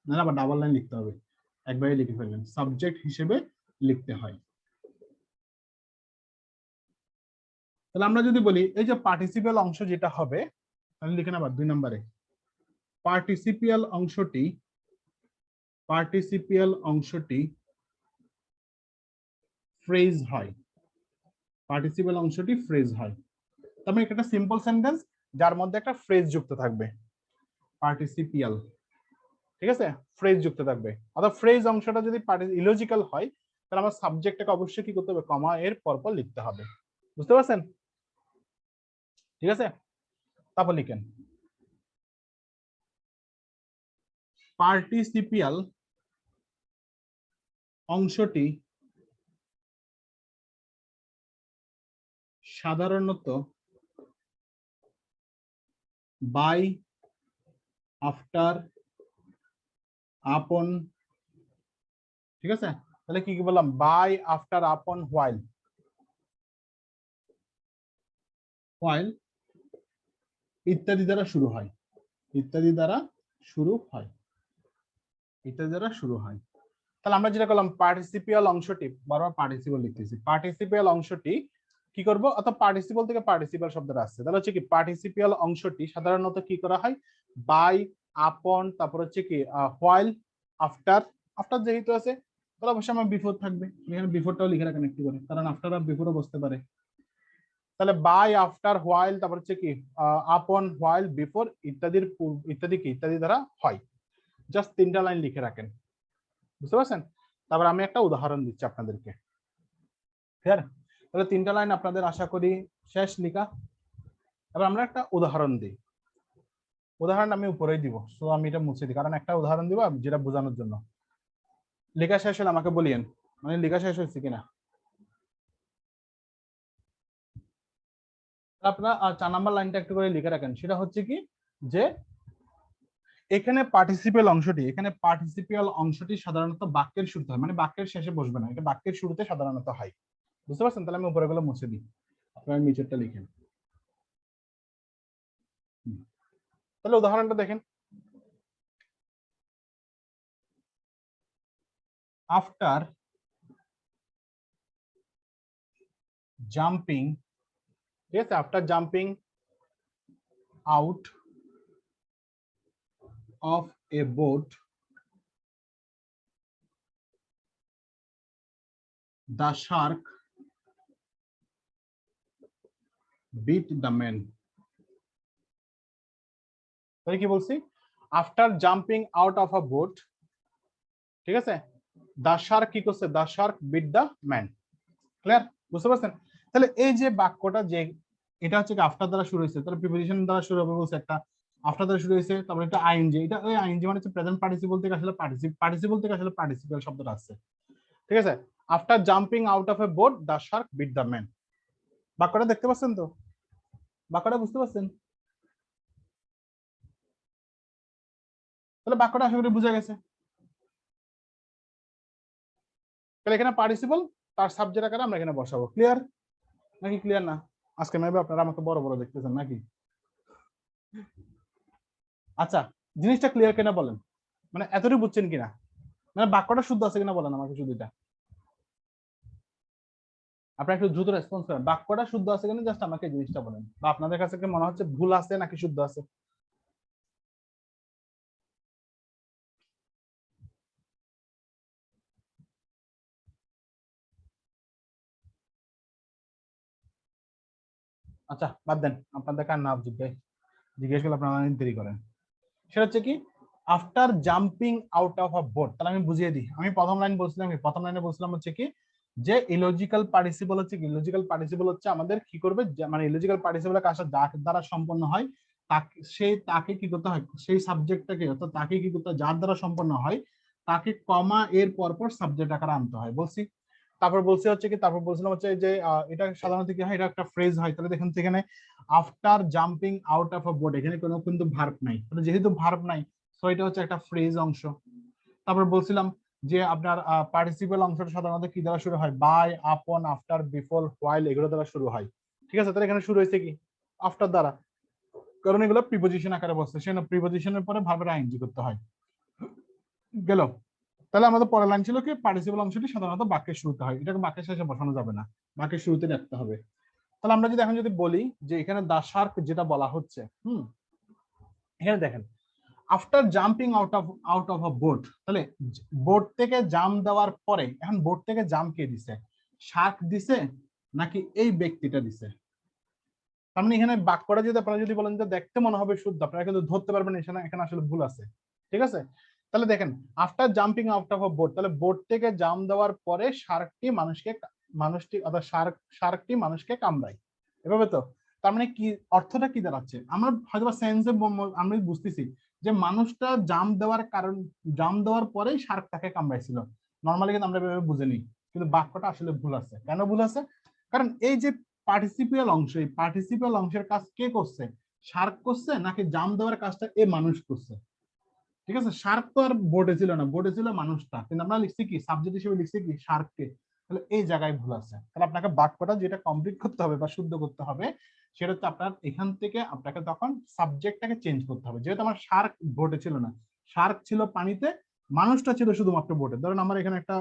না আবার ডাবল লাইন লিখতে হবে, একবারে লিখে ফেলবেন, সাবজেক্ট হিসেবে লিখতে হয়। তাহলে আমরা যদি বলি এই যে পার্টিসিপিয়াল অংশ যেটা হবে, তাহলে লিখেন আবার 2 নম্বরে পার্টিসিপিয়াল অংশটি, পার্টিসিপিয়াল অংশটি ফ্রেজ হয়, পার্টিসিপিয়াল অংশটি ফ্রেজ হয়। তার মানে একটা সিম্পল সেন্টেন্স যার মধ্যে একটা ফ্রেজ যুক্ত থাকবে, পার্টিসিপিয়াল। ঠিক আছে, ফ্রেজ যুক্ত থাকবে। অর্থাৎ ফ্রেজ অংশটা যদি ইলজিক্যাল হয় তাহলে আমার সাবজেক্টটাকে অবশ্যই কি করতে হবে, কমা এর পরপর লিখতে হবে। বুঝতে পারছেন? ঠিক আছে, তারপর লিখেন পার্টিসিপিয়াল অংশটি সাধারণত বাই, আফটার, আপন। ঠিক আছে, তাহলে কি কি বললাম, বাই, আফটার, আপন, হোয়াইল, হোয়াইল ইত্যাদি দ্বারা শুরু হয়, ইত্যাদি দ্বারা শুরু হয়, ইত্যাদি দ্বারা শুরু হয়। তাহলে আমরা যেটা করলাম পার্টিসিপিয়াল অংশটি, বারবার পার্টিসিপল লিখতেছি, পার্টিসিপিয়াল অংশটি কি করব, অর্থাৎ পার্টিসিপল থেকে পার্টিসিপাল শব্দটা আসছে, তাহলে হচ্ছে কি পার্টিসিপিয়াল অংশটি সাধারণত কি করা হয়, বাই, আপন, তারপর হচ্ছে কি হোয়াইল, আফটার, আফটার যেহেতু আছে তাহলে অবশ্যই আমার বিফোর থাকবে, এখানে বিফোরটাও লিখে রাখেন একটু করে, কারণ আফটার আর বিফোরও বসতে পারে। তাহলে বাই, আফটার, হোয়াইল, তারপর হচ্ছে কি আপন, হোয়াইল, বিফোর ইত্যাদির ইত্যাদি কি ইত্যাদি দ্বারা হয়। জাস্ট 3টা লাইন লিখে রাখেন। বুঝতে পারছেন? তারপর আমি একটা উদাহরণ দিচ্ছি আপনাদেরকে। ক্লিয়ার? তাহলে 3টা লাইন আপনাদের আশা করি শেষ লেখা। এবার আমরা একটা উদাহরণ দিই। উদাহরণ আমি উপরেই দিব, সো আমি এটা মুছে দিই, কারণ একটা উদাহরণ দিব যেটা বোঝানোর জন্য। লেখা শেষ হলে আমাকে বলিয়েন, মানে লেখা শেষ হয়েছে কিনা। আপনারা 4 নাম্বার লাইনটা একটু করে লিখে রাখেন, সেটা হচ্ছে কি যে এখানে পার্টিসিপিয়াল অংশটি, এখানে পার্টিসিপিয়াল অংশটি সাধারণত বাক্যের শুরুতে হয়, মানে বাক্যের শেষে বসবে না, এটা বাক্যের শুরুতে সাধারণত হয়। বুঝতে পারছেন? তাহলে আমি উপরে গুলো মুছে দিই, আপনারা নিচেরটা লিখেন। তাহলে উদাহরণটা দেখেন, আফটার জাম্পিং, ঠিক আছে, after jumping out of a boat the shark bit the man. তাহলে কি বলছি, after jumping out of a boat, ঠিক আছে, দ্য শার্ক কি করছে, the shark bit the man. Clear? বুঝতে পারছেন? তাহলে এই যে বাক্যটা যে এটা হচ্ছে আফটার দ্বারা শুরু হয়েছে, তাহলে প্রিপোজিশন দ্বারা শুরু হবে বলছে একটা, আফটার দ্বারা শুরু হয়েছে, তারপর একটা আইএনজি, এটা ওই আইএনজি মানে হচ্ছে প্রেজেন্ট পার্টিসিপল থেকে আসলে পার্টিসিপল থেকে আসলে পার্টিসিপাল শব্দটা আসছে। ঠিক আছে, after jumping out of a boat the shark bit the man. বাক্যটা দেখতে পাচ্ছেন তো? বাক্যটা বুঝতে পারছেন? তাহলে বাক্যটা আশা করি বুঝা গেছে। তাহলে এখানে পার্টিসিপল তার সাবজেক্ট আকারে আমরা এখানে বসাবো। ক্লিয়ার নাকি ক্লিয়ার না? আজকে মেবি আপনারা আমাকে বড় বড় দেখতেছেন নাকি? আচ্ছা, জিনিসটা ক্লিয়ার কিনা বলেন, মানে এতটুকু বুঝছেন কিনা, মানে বাক্যটা শুদ্ধ আছে কিনা বলেন আমাকে শুধু এটা। আপনারা একটু দ্রুত রেসপন্স করেন, বাক্যটা শুদ্ধ আছে কিনা জাস্ট আমাকে এই জিনিসটা বলেন, বা আপনাদের কাছে কি মনে হচ্ছে ভুল আছে নাকি শুদ্ধ আছে? আচ্ছা বাদ দেন, আপনাদের কার নাম জিজ্ঞেস করলে আপনারা দেরি করেন। সেটা হচ্ছে কি, after jumping out of a boat. তাহলে আমি বুঝিয়ে দিই, আমি প্রথম লাইন বলছিলাম কি, প্রথম লাইনে বলছিলাম হচ্ছে কি যে ইলজিক্যাল পার্টিসিপল হচ্ছে কি, ইলজিক্যাল পার্টিসিপল হচ্ছে আমাদের কি করবে, মানে ইলজিক্যাল পার্টিসিপলের কাজটা যার দ্বারা সম্পন্ন হয় তাকে, সেই তাকে কি করতে হয়, সেই সাবজেক্টটাকে অর্থাৎ তাকে কি করতে হয়, যার দ্বারা সম্পন্ন হয় তাকে কমা এর পরপর সাবজেক্ট আকারে আনতে হয় বলছি। তারপর বলছি হচ্ছে কি, তারপর বলছিলাম হচ্ছে যে এটা সাধারণত কি হয়, এটা একটা ফ্রেজ হয়। তাহলে দেখেন এখানে after jumping out of a boat, এখানে কোনো কিন্তু ভার্ব নাই, তাহলে যেহেতু ভার্ব নাই সো এটা হচ্ছে একটা ফ্রেজ অংশ। তারপর বলছিলাম যে আপনার পার্টিসিপল অংশটা সাধারণত কি দ্বারা শুরু হয়, বাই, আপন, আফটার, বিফোর, হোয়াইল এগুলো দ্বারা শুরু হয়। ঠিক আছে, তাহলে এখানে শুরু হয়েছে কি আফটার দ্বারা, কারণ এগুলো প্রিপোজিশন আকারে বসছে, সেজন্য প্রিপোজিশনের পরে ভার্বের আইএনজি করতে হয়। গেল। তাহলে আমাদের পরের লাইন ছিল কি, পার্টিসিপল অংশটি সাধারণত বাক্যের শুরুতে হয়, এটাকে বাক্যের শেষে বসানো যাবে না, বাক্যের শুরুতে রাখতে হবে। তাহলে আমরা যদি এখন যদি বলি যে এখানে দা শার্ক যেটা বলা হচ্ছে, এখানে দেখেন after jumping out of a boat, তাহলে বোট থেকে জাম্প দেওয়ার পরে, এখন বোট থেকে জাম্প কে দিছে, শার্ক দিছে নাকি এই ব্যক্তিটা দিছে? তার মানে এখানে বাক্যটা যদি আপনারা যদি বলেন যে দেখতে মনে হবে শুদ্ধ, আপনারা কিন্তু ধরতে পারবেন এখানে এখানে আসলে ভুল আছে। ঠিক আছে, তাহলে দেখেন after jumping out of a boat, তাহলে বোট থেকে জাম্প দেওয়ার পরে মানুষটি অর্থাৎ শার্কটি মানুষকে কামড়ায়, এভাবে তো? তার মানে কি অর্থটা কি দাঁড়াচ্ছে, আমরা হয়তো সেন্সে আমরা বুঝতেছি যে মানুষটা জাম্প দেওয়ার পরেই শার্ক তাকে কামড়াইছিল, নর্মালি কিন্তু আমরা এভাবে বুঝে নিই, কিন্তু বাক্যটা আসলে ভুল আছে। কেন ভুল আছে? কারণ এই যে পার্টিসিপিয়াল অংশ, এই পার্টিসিপিয়াল অংশের কাজ কে করছে, শার্ক করছে নাকি জাম দেওয়ার কাজটা এ মানুষ করছে? ঠিক আছে, শার্ক তো আর বোর্ডে ছিল না, বোর্ডে ছিল মানুষটা, কিন্তু আমরা লিখছি কি সাবজেক্ট হিসেবে লিখছি কি শার্ককে। তাহলে এই জায়গায় ভুল আছে। তাহলে আপনাকে বাক্যটা যেটা কমপ্লিট করতে হবে বা শুদ্ধ করতে হবে সেটা হচ্ছে আপনার এখান থেকে আপনাকে তখন সাবজেক্টটাকে চেঞ্জ করতে হবে, যেহেতু আমার শার্ক বোর্ডে ছিল না, শার্ক ছিল পানিতে, মানুষটা ছিল শুধুমাত্র বোর্ডে। ধরেন আমার এখানে একটা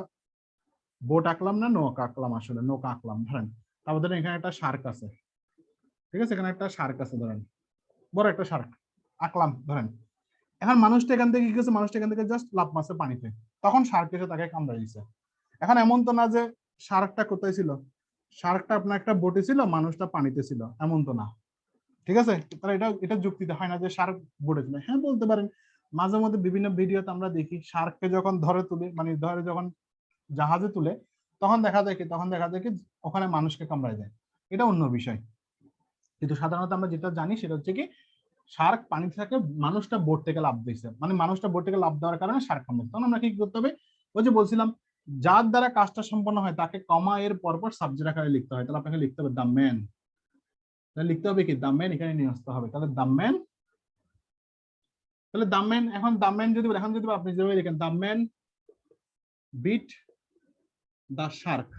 বোট আঁকলাম, না নৌকা আঁকলাম, আসলে নৌকা আঁকলাম ধরেন, তারপর ধরেন এখানে একটা শার্ক আছে, ঠিক আছে, এখানে একটা শার্ক আছে ধরেন, বড় একটা শার্ক আঁকলাম ধরেন। এখন মানুষটা এখান থেকে কি করছে, মানুষটা এখান থেকে জাস্ট লাফ মারছে পানিতে, তখন শার্ক এসে তাকে কামড়ে দিয়েছে। এখন এমন তো না যে শার্কটা কোথায় ছিল, শার্কটা আপনার একটা বোটে ছিল, মানুষটা পানিতে ছিল, এমন তো না। ঠিক আছে, তাহলে এটা এটা যুক্তিতে হয় না যে শার্ক বোটে ছিল। হ্যাঁ বলতে পারেন, মাঝে মধ্যে বিভিন্ন ভিডিওতে আমরা দেখি শার্ককে যখন ধরে তুলে, মানে ধরে যখন জাহাজে তুলে, তখন দেখা যায় কি ওখানে মানুষকে কামড়ায় দেয়, এটা অন্য বিষয়। কিন্তু সাধারণত আমরা যেটা জানি সেটা হচ্ছে কি শার্ক পানিতে থাকে, মানুষটা বোট থেকে লাফ দিয়েছে, মানে মানুষটা বোট থেকে লাফ দেওয়ার কারণে শার্ক কামড়েছে। তখন আমরা কি করতে হবে, ওই যে বলছিলাম যার দ্বারা কাজটা সম্পন্ন হয় তাকে কমা এর পরপর সাবজেক্ট আকারে লিখতে হয়। তাহলে আপনাকে লিখতে হবে দ্য ম্যান, তাহলে লিখতে হবে কি দ্য ম্যান, এখানে নিয়ে আসতে হবে। তাহলে দ্য ম্যান, তাহলে দ্য ম্যান, এখন দ্য ম্যান যদি এখন যদি আপনি যেভাবে লিখেন the man bit the shark,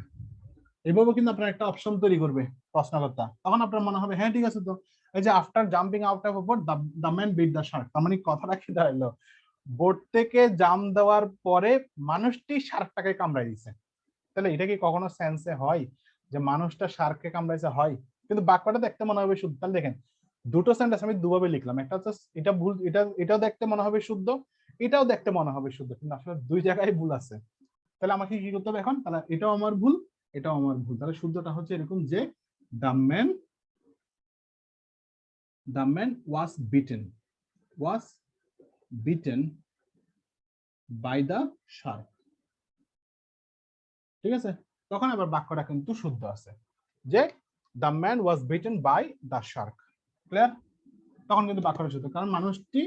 এভাবে কিন্তু আপনার একটা অপশন তৈরি করবে প্রশ্নকর্তা, তখন আপনার মনে হবে হ্যাঁ ঠিক আছে। তো এই যে after jumping out of boat the man bit the shark, তার মানে কথাটা কি দাঁড়াইলো, বোট থেকে জাম্প দেওয়ার পরে মানুষটি শার্কটাকে কামড়াই দিছে। তাহলে এটা কি কখনো সেন্সে হয় যে মানুষটা শার্ককে কামড়াইছে? হয়, কিন্তু বাক্যটা দেখতে মনে হবে শুদ্ধ। তাহলে দেখেন দুটো সেন্টেন্স আমি দুভাবে লিখলাম, একটা হচ্ছে এটা ভুল, এটাও দেখতে মনে হবে শুদ্ধ, এটাও দেখতে মনে হবে শুদ্ধ, কিন্তু আসলে দুই জায়গায় ভুল আছে। তাহলে আমাকে কি করতে হবে এখন, তাহলে এটাও আমার ভুল, এটাও আমার ভুল। তাহলে শুদ্ধটা হচ্ছে এরকম যে the man was bitten by the shark. ঠিক আছে, তখন আবার বাক্যটা কিন্তু শুদ্ধ আছে যে the man was bitten by the shark. Clear? তখন কিন্তু বাক্যটা শুদ্ধ, কারণ মানুষটি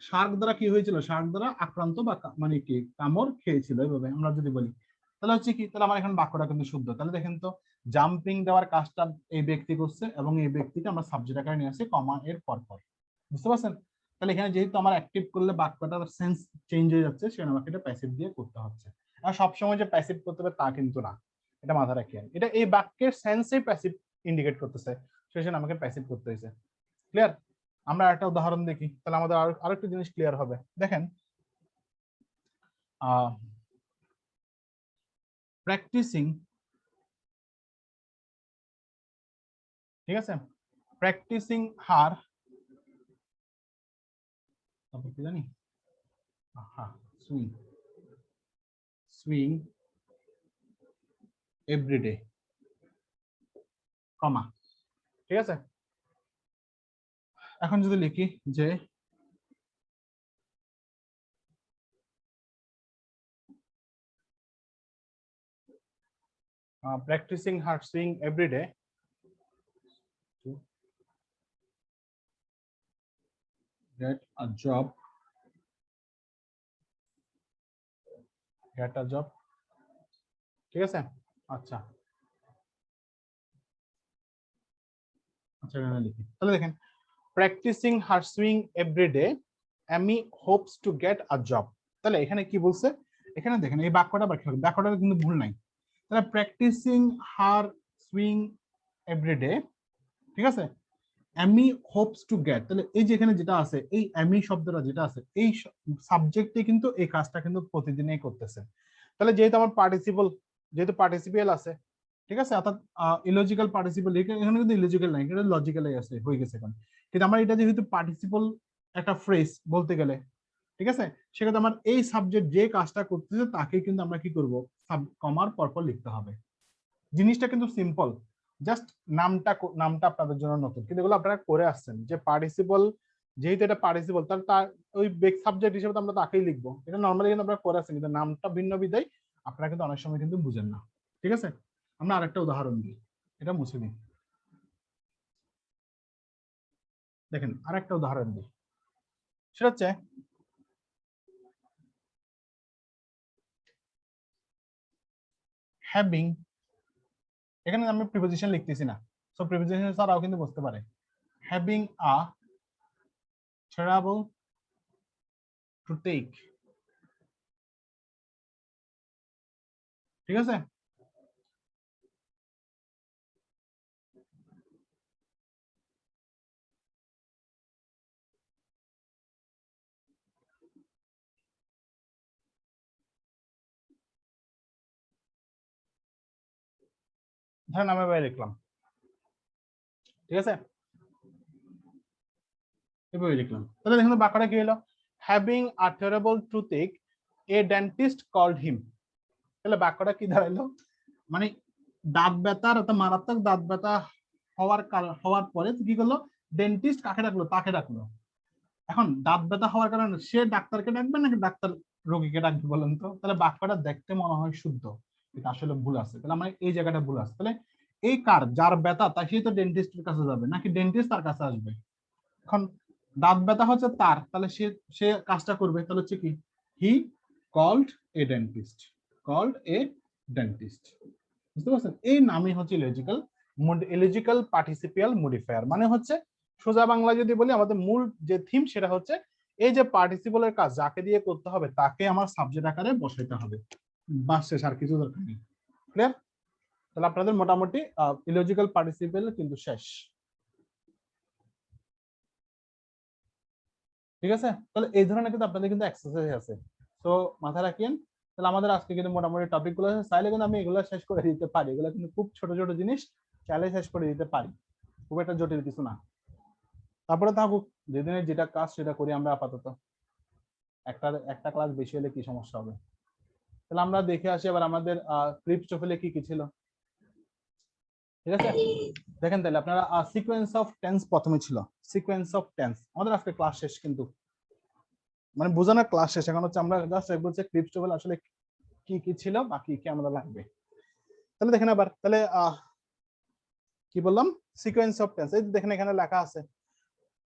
শার্ক দ্বারা কি হয়েছিল, শার্ক দ্বারা আক্রান্ত বা মানে কি কামড় খেয়েছিল, এইভাবে আমরা যদি বলি। তাহলে হচ্ছে কি, তাহলে আমার এখন বাক্যটা কিন্তু শুদ্ধ। তাহলে দেখেন তো, জাম্পিং দেওয়ার কাজটা এই ব্যক্তি করছে এবং এই ব্যক্তিকে আমরা সাবজেক্ট আকারে নিয়ে আসছি কমা এর পর পর। বুঝতে পারছেন? তাহলে এখানে যেহেতু আমার অ্যাক্টিভ করলে বাক্যটার সেন্স চেঞ্জ হয়ে যাচ্ছে, সেখানে আমাকে এটা প্যাসিভ দিয়ে করতে হচ্ছে। আর সবসময় যে প্যাসিভ করতে হবে তা কিন্তু না, এটা মাথায় রাখেন। এটা এই বাক্যের সেন্সে প্যাসিভ ইন্ডিকেট করতেছে, সেজন্য আমাকে প্যাসিভ করতে হয়েছে। ক্লিয়ার? আমরা একটা উদাহরণ দেখি, তাহলে আমাদের আরো একটা জিনিস ক্লিয়ার হবে। দেখেন, প্র্যাকটিসিং, ঠিক আছে, প্র্যাকটিসিং হার, তারপর কি জানি, সুইং, সুইং এভরিডে, কমা। ঠিক আছে, এখন যদি লিখি যে practicing hard swing every day to get a job, ঠিক আছে। আচ্ছা আচ্ছা, এখানে লিখি, তাহলে দেখেন, practising hard swing every day Amy hopes to get a job. তাহলে এখানে কি বলছে, এখানে দেখেন এই বাক্যটা বাক্যটা কিন্তু ভুল নাই। তাহলে প্র্যাকটিসিং হার সুইং এভরি ডে, ঠিক আছে, অ্যামি হোপস টু গেট, তাহলে এই যে এখানে যেটা আছে, এই অ্যামি শব্দটা যেটা আছে, এই সাবজেক্টে কিন্তু এই কাজটা কিন্তু প্রতিদিনই করতেছে। তাহলে যেহেতু আমার পার্টিসিপল, যেহেতু পার্টিসিপিয়াল আছে, ঠিক আছে, অর্থাৎ ইলজিক্যাল পার্টিসিপল, এখানে কিন্তু ইলজিক্যাল নাই, এটা লজিক্যালই আছে, হয়ে গেছে এখন। কিন্তু আমার এটা যেহেতু পার্টিসিপল একটা ফ্রেজ বলতে গেলে, ঠিক আছে, সেক্ষেত্রে আমার এই সাবজেক্ট যে কাজটা করতেছে তাকে কিন্তু আমরা কি করব, কমার পরপর লিখতে হবে। জিনিসটা কিন্তু সিম্পল, জাস্ট নামটা নামটা আপনাদের জন্য নতুন, কিন্তু এগুলো আপনারা করে আসছেন যে পার্টিসিপল, যেহেতু এটা পার্টিসিপল, তার ওই বেক সাবজেক্ট হিসেবে আমরা তাকেই লিখবো, এটা নর্মালি কিন্তু আপনারা করে আসছেন, কিন্তু নামটা ভিন্ন বিধায় আপনারা কিন্তু অনেক সময় কিন্তু বুঝেন না। ঠিক আছে, আমরা আরেকটা উদাহরণ দিই, এটা মুছে দিই। দেখেন আরেকটা উদাহরণ দিই, সেটা হচ্ছে হ্যাভিং, এখানে আমি প্রিপোজিশন লিখতেছি না, সো প্রিপোজিশন ছাড়াও কিন্তু বুঝতে পারে। Having a terrible toothache, ঠিক আছে, ধরেন আমি এভাবে লিখলাম, ঠিক আছে, এভাবে লিখলাম, তাহলে দেখুন বাক্যটা কি হলো, having a terrible toothache a dentist called him. তাহলে বাক্যটা কি দাঁড়াইলো, মানে দাঁত ব্যথার, অর্থাৎ মারাত্মক দাঁত ব্যথা হওয়ার পরে কি করলো, ডেন্টিস্ট কাকে ডাকলো, তাকে ডাকলো। এখন দাঁত ব্যথা হওয়ার কারণে সে ডাক্তারকে ডাকবে নাকি ডাক্তার রোগীকে ডাকবে বলেন তো? তাহলে বাক্যটা দেখতে মনে হয় শুদ্ধ, এটা আসলে ভুল আছে। তাহলে আমার এই জায়গাটা ভুল আছে। তাহলে এই কার, যার ব্যথা, তাই সে তো ডেন্টিস্টের কাছে যাবে নাকি ডেন্টিস্ট তার কাছে আসবে? এখন দাঁত ব্যথা হচ্ছে তার, তাহলে সে সে কাজটা করবে, তাহলে হচ্ছে কি, he called a dentist, called a dentist. বুঝতে পারছেন? এই নামই হচ্ছে ইলজিক্যাল পার্টিসিপিয়াল মডিফায়ার, মানে হচ্ছে সোজা বাংলা যদি বলি, আমাদের মূল যে থিম সেটা হচ্ছে এই যে পার্টিসিপলের কাজ যাকে দিয়ে করতে হবে তাকে আমার সাবজেক্ট আকারে বসাইতে হবে, বাস শেষ, আর কিছু দরকার নেই। ক্লিয়ার? তাহলে আপনাদের মোটামুটি ইলজিক্যাল পার্টিসিপেল কিন্তু শেষ। ঠিক আছে, তাহলে এই ধরনের কিন্তু আপনাদের কিন্তু এক্সারসাইজ আছে, তো মাথায় রাখেন। তাহলে আমাদের আজকে কিন্তু মোটামুটি টপিক গুলো চাইলে কিন্তু আমি এগুলো শেষ করে দিতে পারি, এগুলো কিন্তু খুব ছোট ছোট জিনিস, চাইলে শেষ করে দিতে পারি, খুব একটা জটিল কিছু না। তারপরে থাকুক, যেদিনের যেটা কাজ সেটা করি আমরা আপাতত, একটা একটা ক্লাস বেশি হলে কি সমস্যা হবে। তাহলে আমরা দেখে আসি এবার আমাদের ক্রিপ্স টোফেলে কি কি ছিল। ঠিক আছে, দেখেন তাহলে আপনারা সিকোয়েন্স অফ টেন্স প্রথমে ছিল, সিকোয়েন্স অফ টেন্স আমাদের আজকে ক্লাস শেষ, কিন্তু মানে বোঝানোর ক্লাস শেষ, এখন হচ্ছে আমরা জাস্ট বলছি ক্রিপ্স টোফেল আসলে কি কি ছিল বা কি কি আমাদের লাগবে। তাহলে দেখেন আবার, তাহলে কি বললাম, সিকোয়েন্স অফ টেন্স, এই দেখেন এখানে লেখা আছে,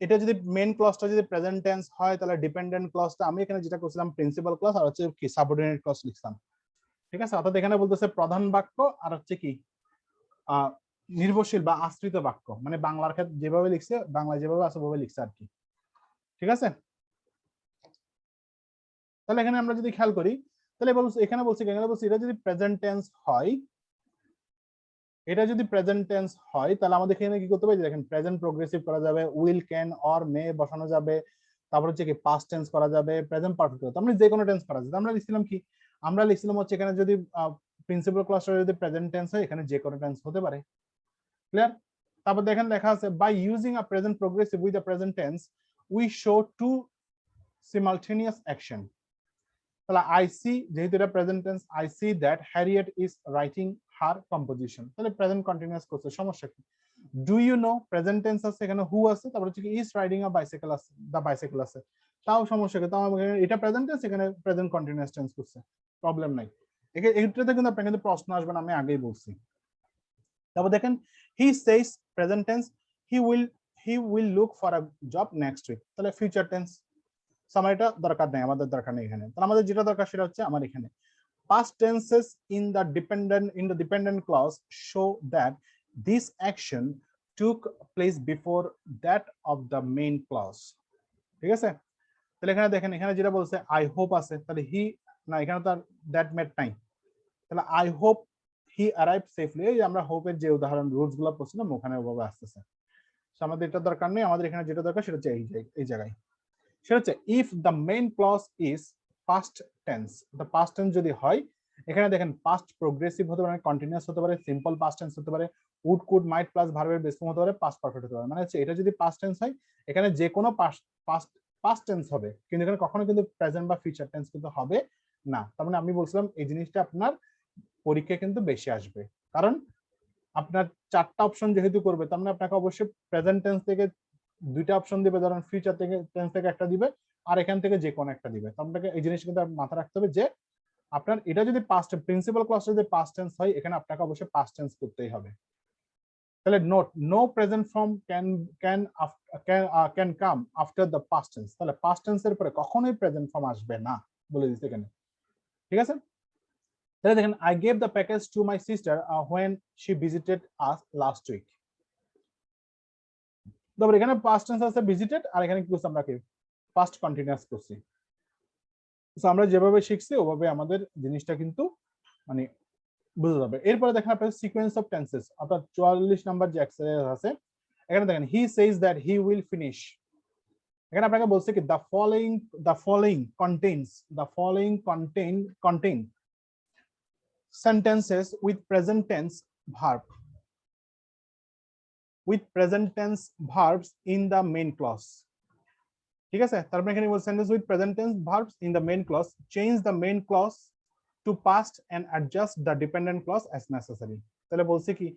এটা যদি মেইন ক্লজটা যদি প্রেজেন্ট টেন্স হয় তাহলে ডিপেন্ডেন্ট ক্লজটা আমি এখানে যেটা করছিলাম প্রিন্সিপাল ক্লজ, আর হচ্ছে কি সাবঅর্ডিনেট ক্লজ লিখতাম। ঠিক আছে, অর্থাৎ এখানে বলতেছে প্রধান বাক্য আর হচ্ছে কি নির্ভরশীল বা আশ্রিত বাক্য, মানে বাংলার ক্ষেত্রে যেভাবে লিখছে, বাংলায় যেভাবে আছে ওভাবে লিখছে আর কি। ঠিক আছে, তাহলে এখানে আমরা যদি খেয়াল করি, তাহলে এখানে বলছি এটা যদি প্রেজেন্ট টেন্স হয়, এটা যদি প্রেজেন্ট টেন্স হয় তাহলে আমাদের এখানে কি করতে হবে, দেখেন প্রেজেন্ট প্রগ্রেসিভ করা যাবে, উইল, ক্যান, অর, মে বসানো যাবে, তারপর হচ্ছে কি পাস্ট টেন্স করা যাবে, প্রেজেন্ট পারফেক্ট করা, আমরা যে কোনো টেন্স করা যাবে। আমরা লিখছিলাম কি, আমরা লিখছিলাম হচ্ছে এখানে যদি প্রিন্সিপাল ক্লাসটা যদি প্রেজেন্ট টেন্স হয়, এখানে যে কোনো টেন্স হতে পারে। ক্লিয়ার? তারপর দেখেন লেখা আছে by using a present progressive with a present tense we show to simultaneous action. তাহলে আই সি, যেহেতু এটা present tense, I see that Harriet is writing her composition, তাহলে প্রেজেন্ট কন্টিনিউয়াস করছে, সমস্যা কি? Do you know, present tense আছে, এখানে হু আছে, তারপর হচ্ছে কি ইজ রাইডিং আ বাইসাইকেল আছে, দা বাইসাইকেল আছে, তাও সমস্যা কি? তাও এটা প্রেজেন্ট টেন্স, এখানে প্রেজেন্ট কন্টিনিউয়াস টেন্স করছে, প্রবলেম নাই। এটাতে কিন্তু আপনার কিন্তু প্রশ্ন আসবে না, আমি আগেই বলছি। তারপর দেখেন he says present tense, he will look for a job next week, তাহলে ফিউচার টেন্স। আমার এটা দরকার নেই, আমাদের দরকার নেই এখানে। তাহলে আমাদের যেটা দরকার সেটা হচ্ছে আমার এখানে past tenses in the dependent clause show that this action took place before that of the main clause। ঠিক আছে, তাহলে এখানে দেখেন, এখানে যেটা বলছে আই হোপ আছে, তাহলে হি না, এখানে তো দ্যাট মেট নাই, তাহলে I hope he arrive safely, এই আমরা হোপের যে উদাহরণ রুলস গুলো পড়ছিলাম ওখানে ওভাবে আসতেছে। আমাদের এটা দরকার নেই, আমাদের এখানে যেটা দরকার সেটা হচ্ছে এই জায়গায়, সেটা হচ্ছে if the main clause is past tense, the past tense যদি হয়, এখানে দেখেন পাস্ট প্রোগ্রেসিভ হতে পারে, কন্টিনিউয়াস হতে পারে, সিম্পল পাস্ট টেন্স হতে পারে, উড, কুড, মাইট প্লাস ভার্বের বেস ফর্ম হতে পারে, পাস্ট পারফেক্ট হতে পারে। মানে হচ্ছে এটা যদি পাস্ট টেন্স হয়, এখানে যে কোনো পাস্ট টেন্স হবে, কিন্তু এখানে কখনো কিন্তু প্রেজেন্ট বা ফিউচার টেন্স কিন্তু হবে না। তার মানে আমি বলছিলাম এই জিনিসটা আপনার পরীক্ষায় কিন্তু বেশি আসবে, কারণ আপনার 4টা অপশন যেহেতু করবে, তার মানে আপনাকে অবশ্যই প্রেজেন্ট টেন্স থেকে 2টা অপশন দিবে, ধরেন ফিউচার থেকে টেন্স থেকে একটা দিবে, আর এখান থেকে যে কোনো একটা দিবে। তো আপনাকে এই জিনিস কিন্তু মাথায় রাখতে হবে যে আপনার এটা যদি পাস্ট প্রিন্সিপাল ক্লজটা যদি পাস্ট টেন্স হয়, এখানে আপনাকে অবশ্যই পাস্ট টেন্স করতেই হবে। তাহলে note, no present form can come after the past tense, তাহলে পাস্ট টেন্সের পরে কখনোই প্রেজেন্ট ফর্ম আসবে না, বলে দিচ্ছে এখানে। ঠিক আছে, তাহলে দেখেন I gave the package to my sister when she visited us last week. তারপর এখানে পাস্ট টেন্স আছে ভিজিটেড, আর এখানে কি করছি আমরা, কি পাস্ট কন্টিনিউয়াস করছি। তো আমরা যেভাবে শিখছি ওভাবে আমাদের জিনিসটা কিন্তু মানে বুঝতে যাবে। এরপরে দেখেন আপনার সিকোয়েন্স অফ টেন্সেস, অর্থাৎ 44 নাম্বার যে এক্সারসাইজ আছে, এখানে দেখেন he says that he will finish, এখানে আপনাকে বলছে কি the following contain sentences with present tense verb verbs in the main clause। ঠিক আছে, তারপরে এখানে বলছে sentence with present tense verbs in the main clause, change the main clause to past and adjust the dependent clause as necessary. তাহলে বলছে কি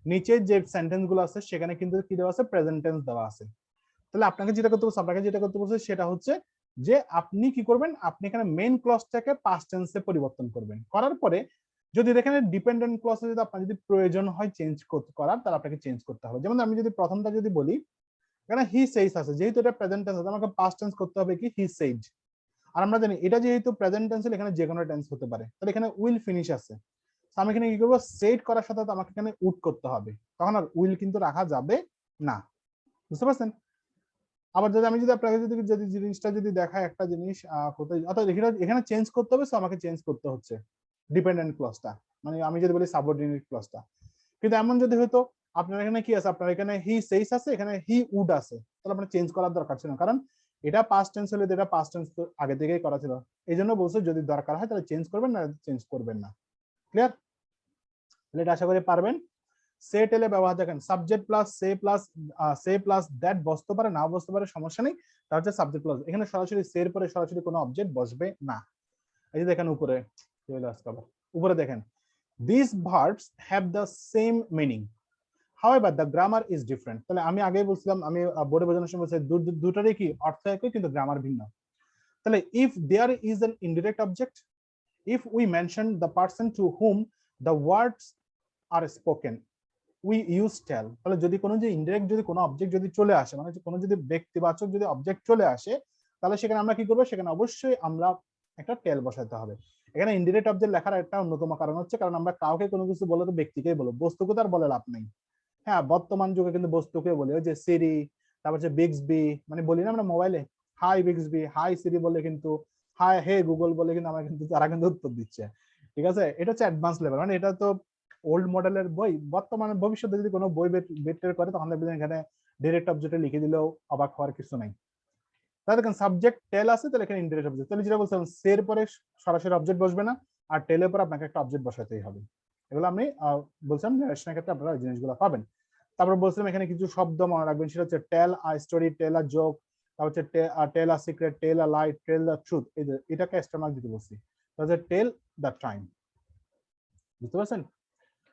নিচে যে সেন্টেন্স গুলো আছে সেখানে কিন্তু কি দেওয়া আছে, প্রেজেন্ট টেন্স দেওয়া আছে। তাহলে আপনাকে যেটা করতে বলছে সেটা হচ্ছে যে আপনি কি করবেন, আপনি এখানে মেইন ক্লজটাকে পাস্ট টেন্সে পরিবর্তন করবেন, করার পরে যদি এখানে ডিপেন্ডেন্ট ক্লজে যদি আপনার যদি প্রয়োজন হয় চেঞ্জ করার, তাহলে আপনাকে চেঞ্জ করতে হবে। যেমন আমি যদি প্রথমটা যদি বলি, এখানে হি সেইস আছে, যেহেতু এটা প্রেজেন্ট টেন্স আছে আমাকে পাস্ট টেন্স করতে হবে কি হি সেইড, আর আমরা জানি এটা যেহেতু প্রেজেন্ট টেন্স, এখানে যে কোনো টেন্স হতে পারে, তাহলে এখানে উইল ফিনিশ আছে, আমি এখানে কি করবো, সেইড করার সাথে আমাকে এখানে উড করতে হবে, তখন আর উইল কিন্তু রাখা যাবে না। বুঝতে পারছেন? আবার যদি আমি যদি আপনাকে যদি জিনিসটা যদি দেখায় একটা জিনিস কোথায়, অর্থাৎ এখানে চেঞ্জ করতে হবে, সো আমাকে চেঞ্জ করতে হচ্ছে ডিপেন্ডেন্ট ক্লজটা, মানে আমি যদি বলি সাবঅর্ডিনেট ক্লজটা। কিন্তু এমন যদি হতো আপনার এখানে কি আছে, আপনার এখানে হি সেইস আছে, এখানে হি উড আছে, তাহলে আপনার চেঞ্জ করার দরকার ছিল না, কারণ এটা পাস্ট টেন্স হলে এটা পাস্ট টেন্স তো আগে থেকেই করা ছিল। এই জন্য বলছো যদি দরকার হয় তাহলে চেঞ্জ করবেন, না চেঞ্জ করবেন না। ক্লিয়ার? তাহলে এটা আশা করি পারবেন। সে টেলে ব্যবহার দেখেন, subject plus say plus that বসতে পারে, না বসতে পারে, সমস্যা নেই, তার হচ্ছে সাবজেক্ট প্লাস, এখানে সরাসরি সের পরে সরাসরি কোনো অবজেক্ট বসবে না। এই যে দেখেন উপরে দেখেন these verbs have the same meaning, however the grammar is different। তাহলে আমি আগেই বলছিলাম, আমি বোর্ডে বোঝানোর সময় বলছি দুটারই কি অর্থ একই কিন্তু গ্রামার ভিন্ন। তাহলে if there is an indirect object, if we mention the person to whom the words are spoken, we use tell। তাহলে যদি কোনো যে ইনডিরেক্ট যদি কোনো অবজেক্ট যদি চলে আসে, মানে কোনো যদি ব্যক্তিবাচক যদি অবজেক্ট চলে আসে, তাহলে সেখানে আমরা কি করব, সেখানে অবশ্যই আমরা একটা টেল বসাতে হবে। এখানে ইনডিরেক্ট অবজেক্ট লেখার একটা অন্যতম কারণ হচ্ছে কারণ আমরা কাউকে কোনো কিছু বলে তো ব্যক্তিকেই বলবো, বস্তুকে তো আর বলে লাভ নেই। হ্যাঁ, বর্তমান যুগে কিন্তু বস্তুকে বলি, ওই যে সিরি, তারপর হচ্ছে বিক্সবি, মানে বলি না আমরা মোবাইলে হাই বিক্সবি, হাই সিরি বলে কিন্তু, হাই হে গুগল বলে কিন্তু আমরা কিন্তু তারা কিন্তু উত্তর দিচ্ছে। ঠিক আছে, এটা হচ্ছে অ্যাডভান্স লেভেল, মানে এটা তো ওল্ড মডেলের বই। বর্তমানে ভবিষ্যতে যদি কোনো বই বের করে তখন দেখবেন এখানে ডিরেক্ট অবজেক্টে লিখে দিলেও অবাক হওয়ার কিছু নাই। তাহলে দেখেন সাবজেক্ট টেল আছে, তাহলে এখানে ইনডিরেক্ট অবজেক্ট, তাহলে যেটা বলছিলাম সের পরে সরাসরি অবজেক্ট বসবে না, আর টেলের পরে আপনাকে একটা অবজেক্ট বসাতেই হবে। এগুলো আমি বলছিলাম রিলেশনের ক্ষেত্রে আপনারা এই জিনিসগুলো পাবেন। তারপর বলছিলাম এখানে কিছু শব্দ মনে রাখবেন, সেটা হচ্ছে tell a story, tell a joke, তারপর হচ্ছে tell a secret, tell a lie, tell the truth. এটাকে এক্সট্রা মার্ক দিতে বলছি, তাহলে টেল দ্য টাইম। বুঝতে পারছেন?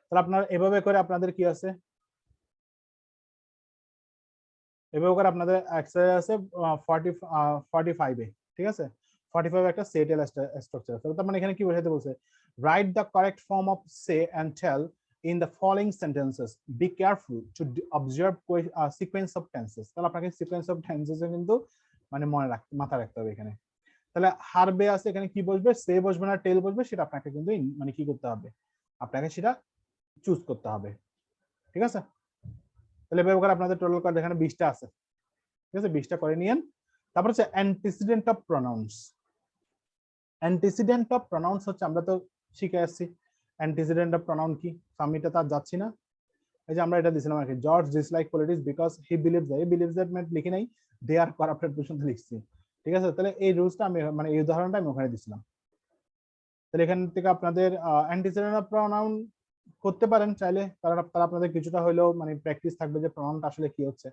তাহলে আপনার এভাবে করে আপনাদের কি আছে, এভাবে করে আপনাদের এক্সারসাইজ আছে 45 এ। ঠিক আছে, 45 একটা সে টেল স্ট্রাকচার আছে। তার মানে এখানে কি বোঝাতে বলছে, write the correct form of say and tell in the following sentences, be careful to observe sequence of tenses। তাহলে আপনাকে সিকোয়েন্স অফ টেন্সেস কিন্তু মানে মাথায় রাখতে হবে এখানে। তাহলে হারবে আছে, এখানে কি বসবে, সে বসবে না টেল বসবে, সেটা আপনাকে কিন্তু মানে কি করতে হবে, আপনাকে সেটা চুজ করতে হবে। ঠিক আছে, তাহলে এভাবে করে আপনাদের টোটাল কার্ড এখানে 20টা আছে। ঠিক আছে, 20টা করে নিয়েন। তারপর হচ্ছে antecedent of pronounce. Antecedent of pronounce হচ্ছে আমরা তো শিখে আসছি অ্যান্টিসিডেন্ট অফ প্রনাউন কি, আমি এটা তার যাচ্ছি না। এই যে আমরা এটা দিছিলাম আর কি, George dislike politics because he believes that, লিখি নাই, দে আর করাপ্টেড পর্যন্ত লিখছি। ঠিক আছে, তাহলে এই রুলসটা আমি মানে এই উদাহরণটা আমি ওখানে দিছিলাম। তাহলে এখান থেকে আপনাদের অ্যান্টিসিডেন্ট অফ প্রনাউন করতে পারেন চাইলে, কারণ আপনাদের কিছুটা হলেও মানে প্র্যাকটিস থাকবে যে প্রনাউনটা আসলে কি হচ্ছে।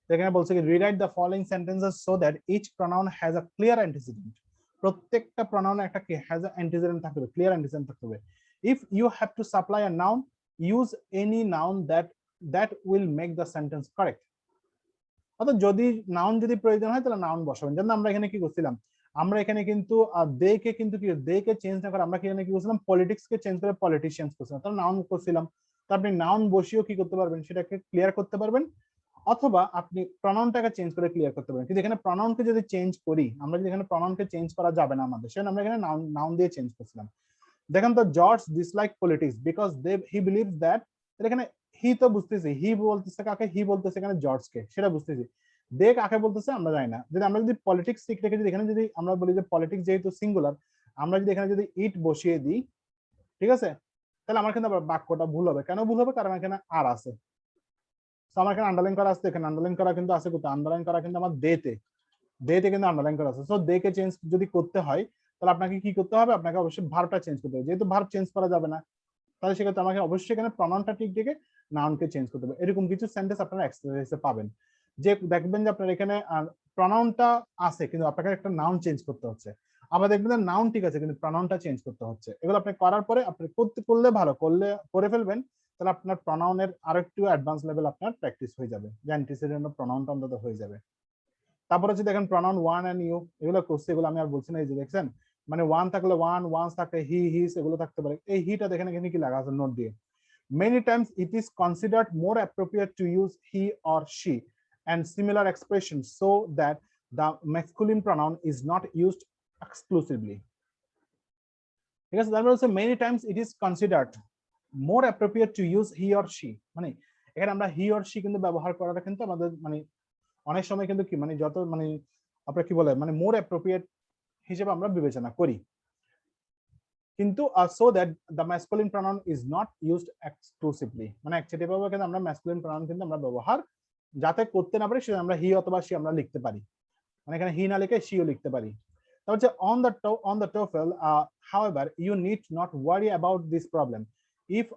এখানে বলছে কি, rewrite the following sentences so that each pronoun has a clear antecedent. প্রত্যেকটা প্রনাউনে একটা কি হ্যাজ আ অ্যান্টিসিডেন্ট থাকতে হবে, ক্লিয়ার অ্যান্টিসিডেন্ট থাকতে হবে। If you have to supply a noun, use any noun that will make the sentence correct. অর্থাৎ যদি নাউন যদি প্রয়োজন হয় তাহলে নাউন বসাবেন। যেমন আমরা এখানে কি করছিলাম, আমরা এখানে কিন্তু দে কে কিন্তু কি দে কে চেঞ্জ না করে আমরা এখানে কি করছিলাম, পলিটিক্স কে চেঞ্জ করে পলিটিশিয়ানস করছিলাম, তাহলে নাউন করছিলাম। তো আপনি নাউন বসিয়েও কি করতে পারবেন, সেটাকে ক্লিয়ার করতে পারবেন, অথবা আপনি প্রনাউনটাকে চেঞ্জ করে ক্লিয়ার করতে পারেন। কিন্তু এখানে প্রনাউনকে যদি চেঞ্জ করি, আমরা যদি এখানে প্রনাউনকে চেঞ্জ করা যাবে না আমাদের, সেজন্য আমরা এখানে নাউন দিয়ে চেঞ্জ করছিলাম। দেখেন তো, George dislike politics because he believes that, এখানে হি তো বুঝতেছি, হি বলতেছে কাকে, হি বলতেছে এখানে জর্জকে, সেটা বুঝতেছি। দে কাকে বলতেছে আমরা জানি না। যদি আমরা যদি পলিটিক্স ঠিক রেখে যদি এখানে যদি আমরা বলি যে পলিটিক্স যেহেতু সিঙ্গুলার, আমরা যদি এখানে যদি ইট বসিয়ে দিই, ঠিক আছে, তাহলে আমার কিন্তু বাক্যটা ভুল হবে। কেন ভুল হবে, কারণ এখানে আর আছে। আমার এখানে আন্ডারলাইন করা আছে, এখানে আন্ডারলাইন করা কিন্তু আছে কোথায়, আন্ডারলাইন করা কিন্তু আমার দেতে কিন্তু আন্ডারলাইন করা আছে। সো দে কে চেঞ্জ যদি করতে হয় তাহলে আপনাকে কি করতে হবে, আপনাকে অবশ্যই ভার্বটা চেঞ্জ করতে হবে। যেহেতু ভার্ব চেঞ্জ করা যাবে না, তাহলে সেক্ষেত্রে আমাকে অবশ্যই এখানে প্রনাউনটা ঠিক রেখে নাউনকে চেঞ্জ করতে হবে। এরকম কিছু সেন্টেন্স আপনারা এক্সারসাইজে পাবেন, যে দেখবেন যে আপনার এখানে প্রনাউনটা আছে কিন্তু আপনাকে একটা নাউন চেঞ্জ করতে হচ্ছে, আবার দেখবেন যে নাউন ঠিক আছে কিন্তু প্রনাউনটা চেঞ্জ করতে হচ্ছে। এগুলো আপনি করার পরে আপনি করলে ভালো, করে ফেলবেন, তাহলে আপনার প্রনাউনের আরেকটু অ্যাডভান্স লেভেল আপনার প্র্যাকটিস হয়ে যাবে, যে অ্যান্টিসিডেন্ট প্রনাউনটা অন্তত হয়ে যাবে। তারপর হচ্ছে দেখেন প্রনাউন ওয়ান এন্ড ইউ, এগুলো করছে, এগুলো আমি আর বলছি না। এই যে দেখছেন, মানে ওয়ান থাকলে ওয়ান, ওয়ান্স থাকলে হি, হিস, এগুলো থাকতে পারে। এই হিটা দেখেন এখানে কি লাগা আছে নোট দিয়ে, many times it is considered more appropriate to use he or she and similar expressions so that the masculine pronoun is not used exclusively। ঠিক আছে, তারপর হচ্ছে many times it is considered more appropriate to use he or she, মানে এখানে আমরা he or she কিন্তু ব্যবহার করাটা কিন্তু আমাদের মানে অনেক সময় কিন্তু কি মানে যত মানে আপনারা কি বলে মানে মোর অ্যাপ্রোপ্রিয়েট হিসেবে আমরা বিবেচনা করি, কিন্তু so that the masculine pronoun is not used exclusively, মানে একচেটিয়া ভাবে কিন্তু আমরা masculine pronoun কিন্তু আমরা ব্যবহার যাতে করতে না পারি, সেটা আমরা হি অথবা she আমরা লিখতে পারি, মানে এখানে হি না লিখে sheও লিখতে পারি। তারপর হচ্ছে on the TOEFL however you need not worry about this problem if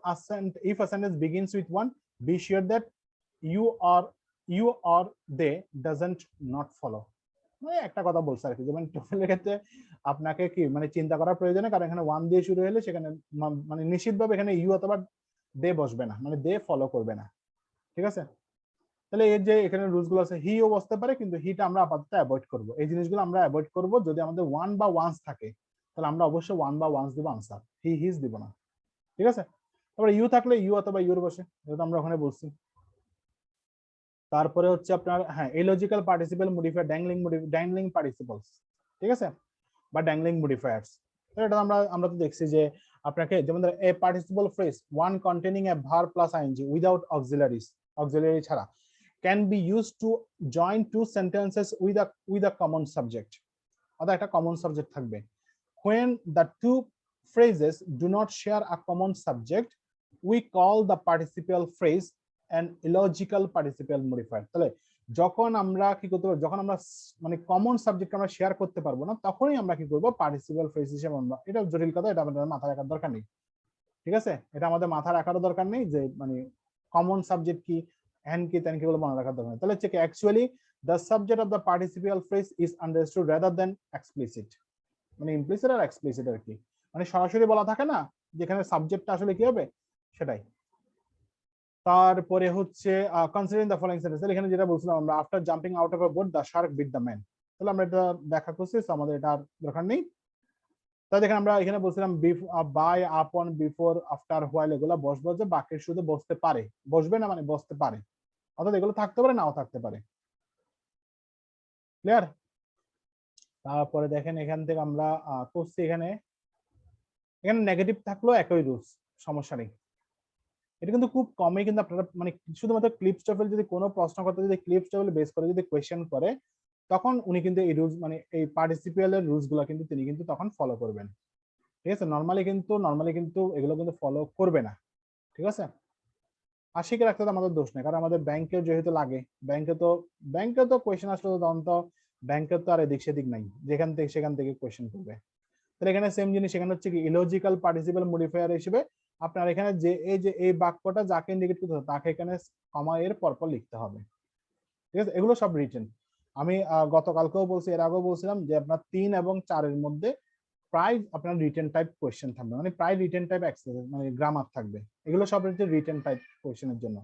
a sentence begins with one, be sure that you or they doesn't not follow। মানে একটা কথা বলছে আর কি, যেমন টোফেলের ক্ষেত্রে আপনাকে কি মানে চিন্তা করার প্রয়োজন নেই, কারণ এখানে ওয়ান দিয়ে শুরু হলে সেখানে মানে নিশ্চিতভাবে এখানে ইউ অথবা দে বসবে না, মানে দে ফলো করবে না। ঠিক আছে, তাহলে এর যে এখানে রুলস গুলো আছে, হিও বসতে পারে কিন্তু হিটা আমরা আপাতত অ্যাভয়েড করব। এই জিনিসগুলো আমরা অ্যাভয়েড করব। যদি আমাদের ওয়ান বা ওয়ান্স থাকে তাহলে আমরা অবশ্যই ওয়ান বা ওয়ান্স দিব আনসার, হি হিজ দিব না। ঠিক আছে, তারপরে ইউ থাকলে ইউ অথবা ইউর বসে, যেটা আমরা ওখানে বলছি। তারপরে হচ্ছে আপনার হ্যাঁ illogical participle modifier, dangling participles. ঠিক আছে, বা ড্যাংলিং মডিফায়ার্স। এটা আমরা তো দেখছি যে আপনাকে যেমন a participle phrase one containing a verb plus ING without auxiliary ছাড়া can be use to join two sentences with a common subject, অর্থাৎ একটা কমন সাবজেক্ট থাকবে। when the two phrases do not share a common subject we call the participial phrase an illogical participial modifier। তাহলে যখন আমরা কি করতে পারবো, যখন আমরা মানে কমন সাবজেক্ট আমরা শেয়ার করতে পারবো না, তখনই আমরা কি করব পার্টিসিপিয়াল ফ্রেজ হিসেবে আমরা, এটা জটিল কথা, এটা আমাদের মাথায় রাখার দরকার নেই, ঠিক আছে? এটা আমাদের মাথায় রাখারও দরকার নেই যে মানে কমন সাবজেক্ট কি হ্যান কি তেন কি বলে মনে রাখার দরকার নেই। তাহলে হচ্ছে কি actually the subject of the participial phrase is understood rather than explicit, মানে ইমপ্লিসিট আর এক্সপ্লিসিট আর কি, মানে সরাসরি বলা থাকে না যেখানে সাবজেক্টটা আসলে কি হবে সেটাই। তারপরে হচ্ছে কনসিডারিং দ্য ফলোইং সেন্টেন্স, এখানে যেটা বলছিলাম আমরা after jumping out of a boat the shark bit the man, তাহলে আমরা এটা ব্যাখ্যা করছি, আমাদের এটা দরকার নেই। তাই দেখেন আমরা এখানে বলছিলাম বাই, আপন, বিফোর, আফটার, হোয়াইল, এগুলো বসবো যে বাক্যের শুধু বসতে পারে, বসবে না মানে বসতে পারে, অর্থাৎ এগুলো থাকতে পারে নাও থাকতে পারে। ক্লিয়ার? তারপরে দেখেন এখান থেকে আমরা করছি এখানে নেগেটিভ থাকলেও একই রুলস, সমস্যা নেই। এটা কিন্তু খুব কমই কিন্তু আপনারা মানে শুধুমাত্র ক্লিপস টেবিল যদি কোনো প্রশ্নকর্তা যদি ক্লিপস টেবিল বেস করে যদি কোয়েশ্চেন করে তখন উনি কিন্তু এই রুলস মানে এই পার্টিসিপিয়ালের রুলস গুলো কিন্তু তিনি কিন্তু তখন ফলো করবেন, ঠিক আছে? নরমালি কিন্তু এগুলো কিন্তু ফলো করবে না, ঠিক আছে? আর শিখে রাখতে তো আমাদের দোষ নেই, কারণ আমাদের ব্যাংকে যেহেতু লাগে, ব্যাংকে তো কোয়েশ্চেন আসলে তখন তো ব্যাংকের তো আর এদিক সেদিক নাই, যেখান থেকে সেখান থেকে কোয়েশ্চেন করবে। তাহলে এখানে সেম জিনিস, এখানে হচ্ছে কি ইলজিক্যাল পার্টিসিপল মডিফায়ার হিসেবে আপনার এখানে যে এই বাক্যটা যাকে ইন্ডিকেট করতে হবে তাকে এখানে কমা এর পরপর লিখতে হবে, ঠিক আছে? এগুলো সব রিটেন। আমি গতকালকেও বলছি, এর আগেও বলছিলাম যে আপনার 3 এবং 4 এর মধ্যে প্রায় আপনার রিটেন টাইপ কোয়েশ্চেন থাকবে, মানে প্রায় রিটেন টাইপ এক্সেস মানে গ্রামার থাকবে, এগুলো সব হচ্ছে রিটেন টাইপ কোয়েশ্চেনের জন্য,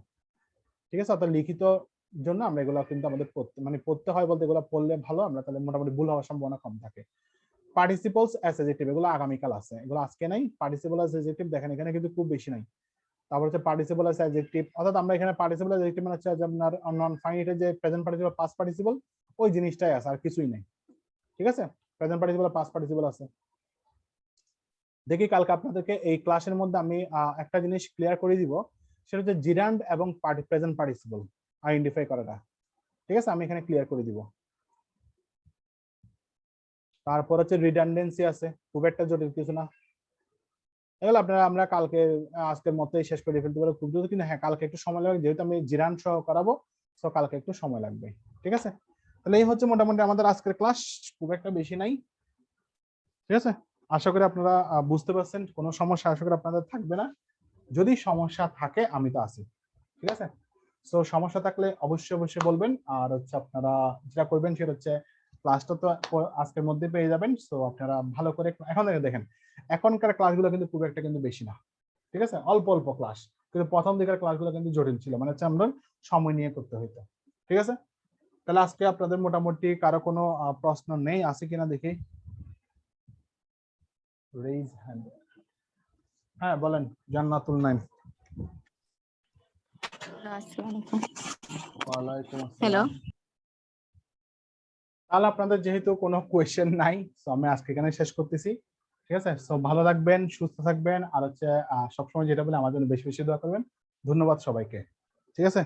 ঠিক আছে? অর্থাৎ লিখিত জন্য আমরা এগুলো কিন্তু আমাদের পড়তে হয় বলতে এগুলো পড়লে ভালো, আমরা তাহলে মোটামুটি ভুল হওয়ার সম্ভাবনা কম থাকে। পার্টিসিপলস অ্যাস অ্যাডজেক্টিভ এগুলো আগামীকাল আছে, এগুলো আজকে নাই। পার্টিসিপল অ্যাস অ্যাডজেক্টিভ দেখেন এখানে কিন্তু খুব বেশি নাই। তারপর হচ্ছে পার্টিসিপল অ্যাস অ্যাডজেক্টিভ, অর্থাৎ আমরা এখানে পার্টিসিপল অ্যাস অ্যাডজেক্টিভ মানে হচ্ছে আপনার নন ফাইনাইটের যে প্রেজেন্ট পার্টিসিপল পাস্ট পার্টিসিপল ওই জিনিসটাই আছে, আর কিছুই নাই, ঠিক আছে? প্রেজেন্ট পার্টিসিপল পাস্ট পার্টিসিপল আছে। দেখি কালকে আপনাদেরকে এই ক্লাসের মধ্যে আমি একটা জিনিস ক্লিয়ার করে দিব, সেটা হচ্ছে জিরান্ড এবং প্রেজেন্ট পার্টিসিপল আইডেন্টিফাই করাটা, ঠিক আছে? আমি এখানে ক্লিয়ার করে দিব। তারপর হচ্ছে রিডান্ডেন্সি আছে, খুব একটা জটিল কিছু না, এগুলো আপনারা আমরা কালকে আজকের মতোই শেষ করে ফেলতে পারবো খুব দ্রুত, কিন্তু হ্যাঁ কালকে একটু সময় লাগবে যেহেতু আমি জিরান সহ করাবো, তো কালকে একটু সময় লাগবে, ঠিক আছে? তাহলে এই হচ্ছে মোটামুটি আমাদের আজকের ক্লাস, খুব একটা বেশি নাই, ঠিক আছে? আশা করি আপনারা বুঝতে পারছেন, কোনো সমস্যা আশা করি আপনাদের থাকবে না, যদি সমস্যা থাকে আমি তো আছি, ঠিক আছে? তো সমস্যা থাকলে অবশ্যই বলবেন, আর হচ্ছে আপনারা যেটা করবেন সেটা হচ্ছে ক্লাসটা তো আজকের মধ্যে পেয়ে যাবেন, তো আপনারা ভালো করে এখন দেখেন এখনকার ক্লাসগুলো কিন্তু খুব একটা কিন্তু বেশি না, ঠিক আছে? অল্প অল্প ক্লাস, কিন্তু প্রথম দিকের ক্লাসগুলো কিন্তু জটিল ছিল, মানে হচ্ছে আমরা সময় নিয়ে করতে হইতো, ঠিক আছে? তাহলে আজকে আপনাদের মোটামুটি কারো কোনো প্রশ্ন নেই, আছে কিনা দেখি, রেইজ হ্যান্ড। হ্যাঁ বলেন, জান্নাতুল নাইম। হ্যালো, তাহলে আপনাদের যেহেতু কোনো কোয়েশ্চেন নাই, তো আমি আজকে এখানে শেষ করতেছি, ঠিক আছে? সো ভালো থাকবেন, সুস্থ থাকবেন, আর হচ্ছে সবসময় যেটা বলে আমার জন্য বেশি বেশি দোয়া করবেন। ধন্যবাদ সবাইকে, ঠিক আছে?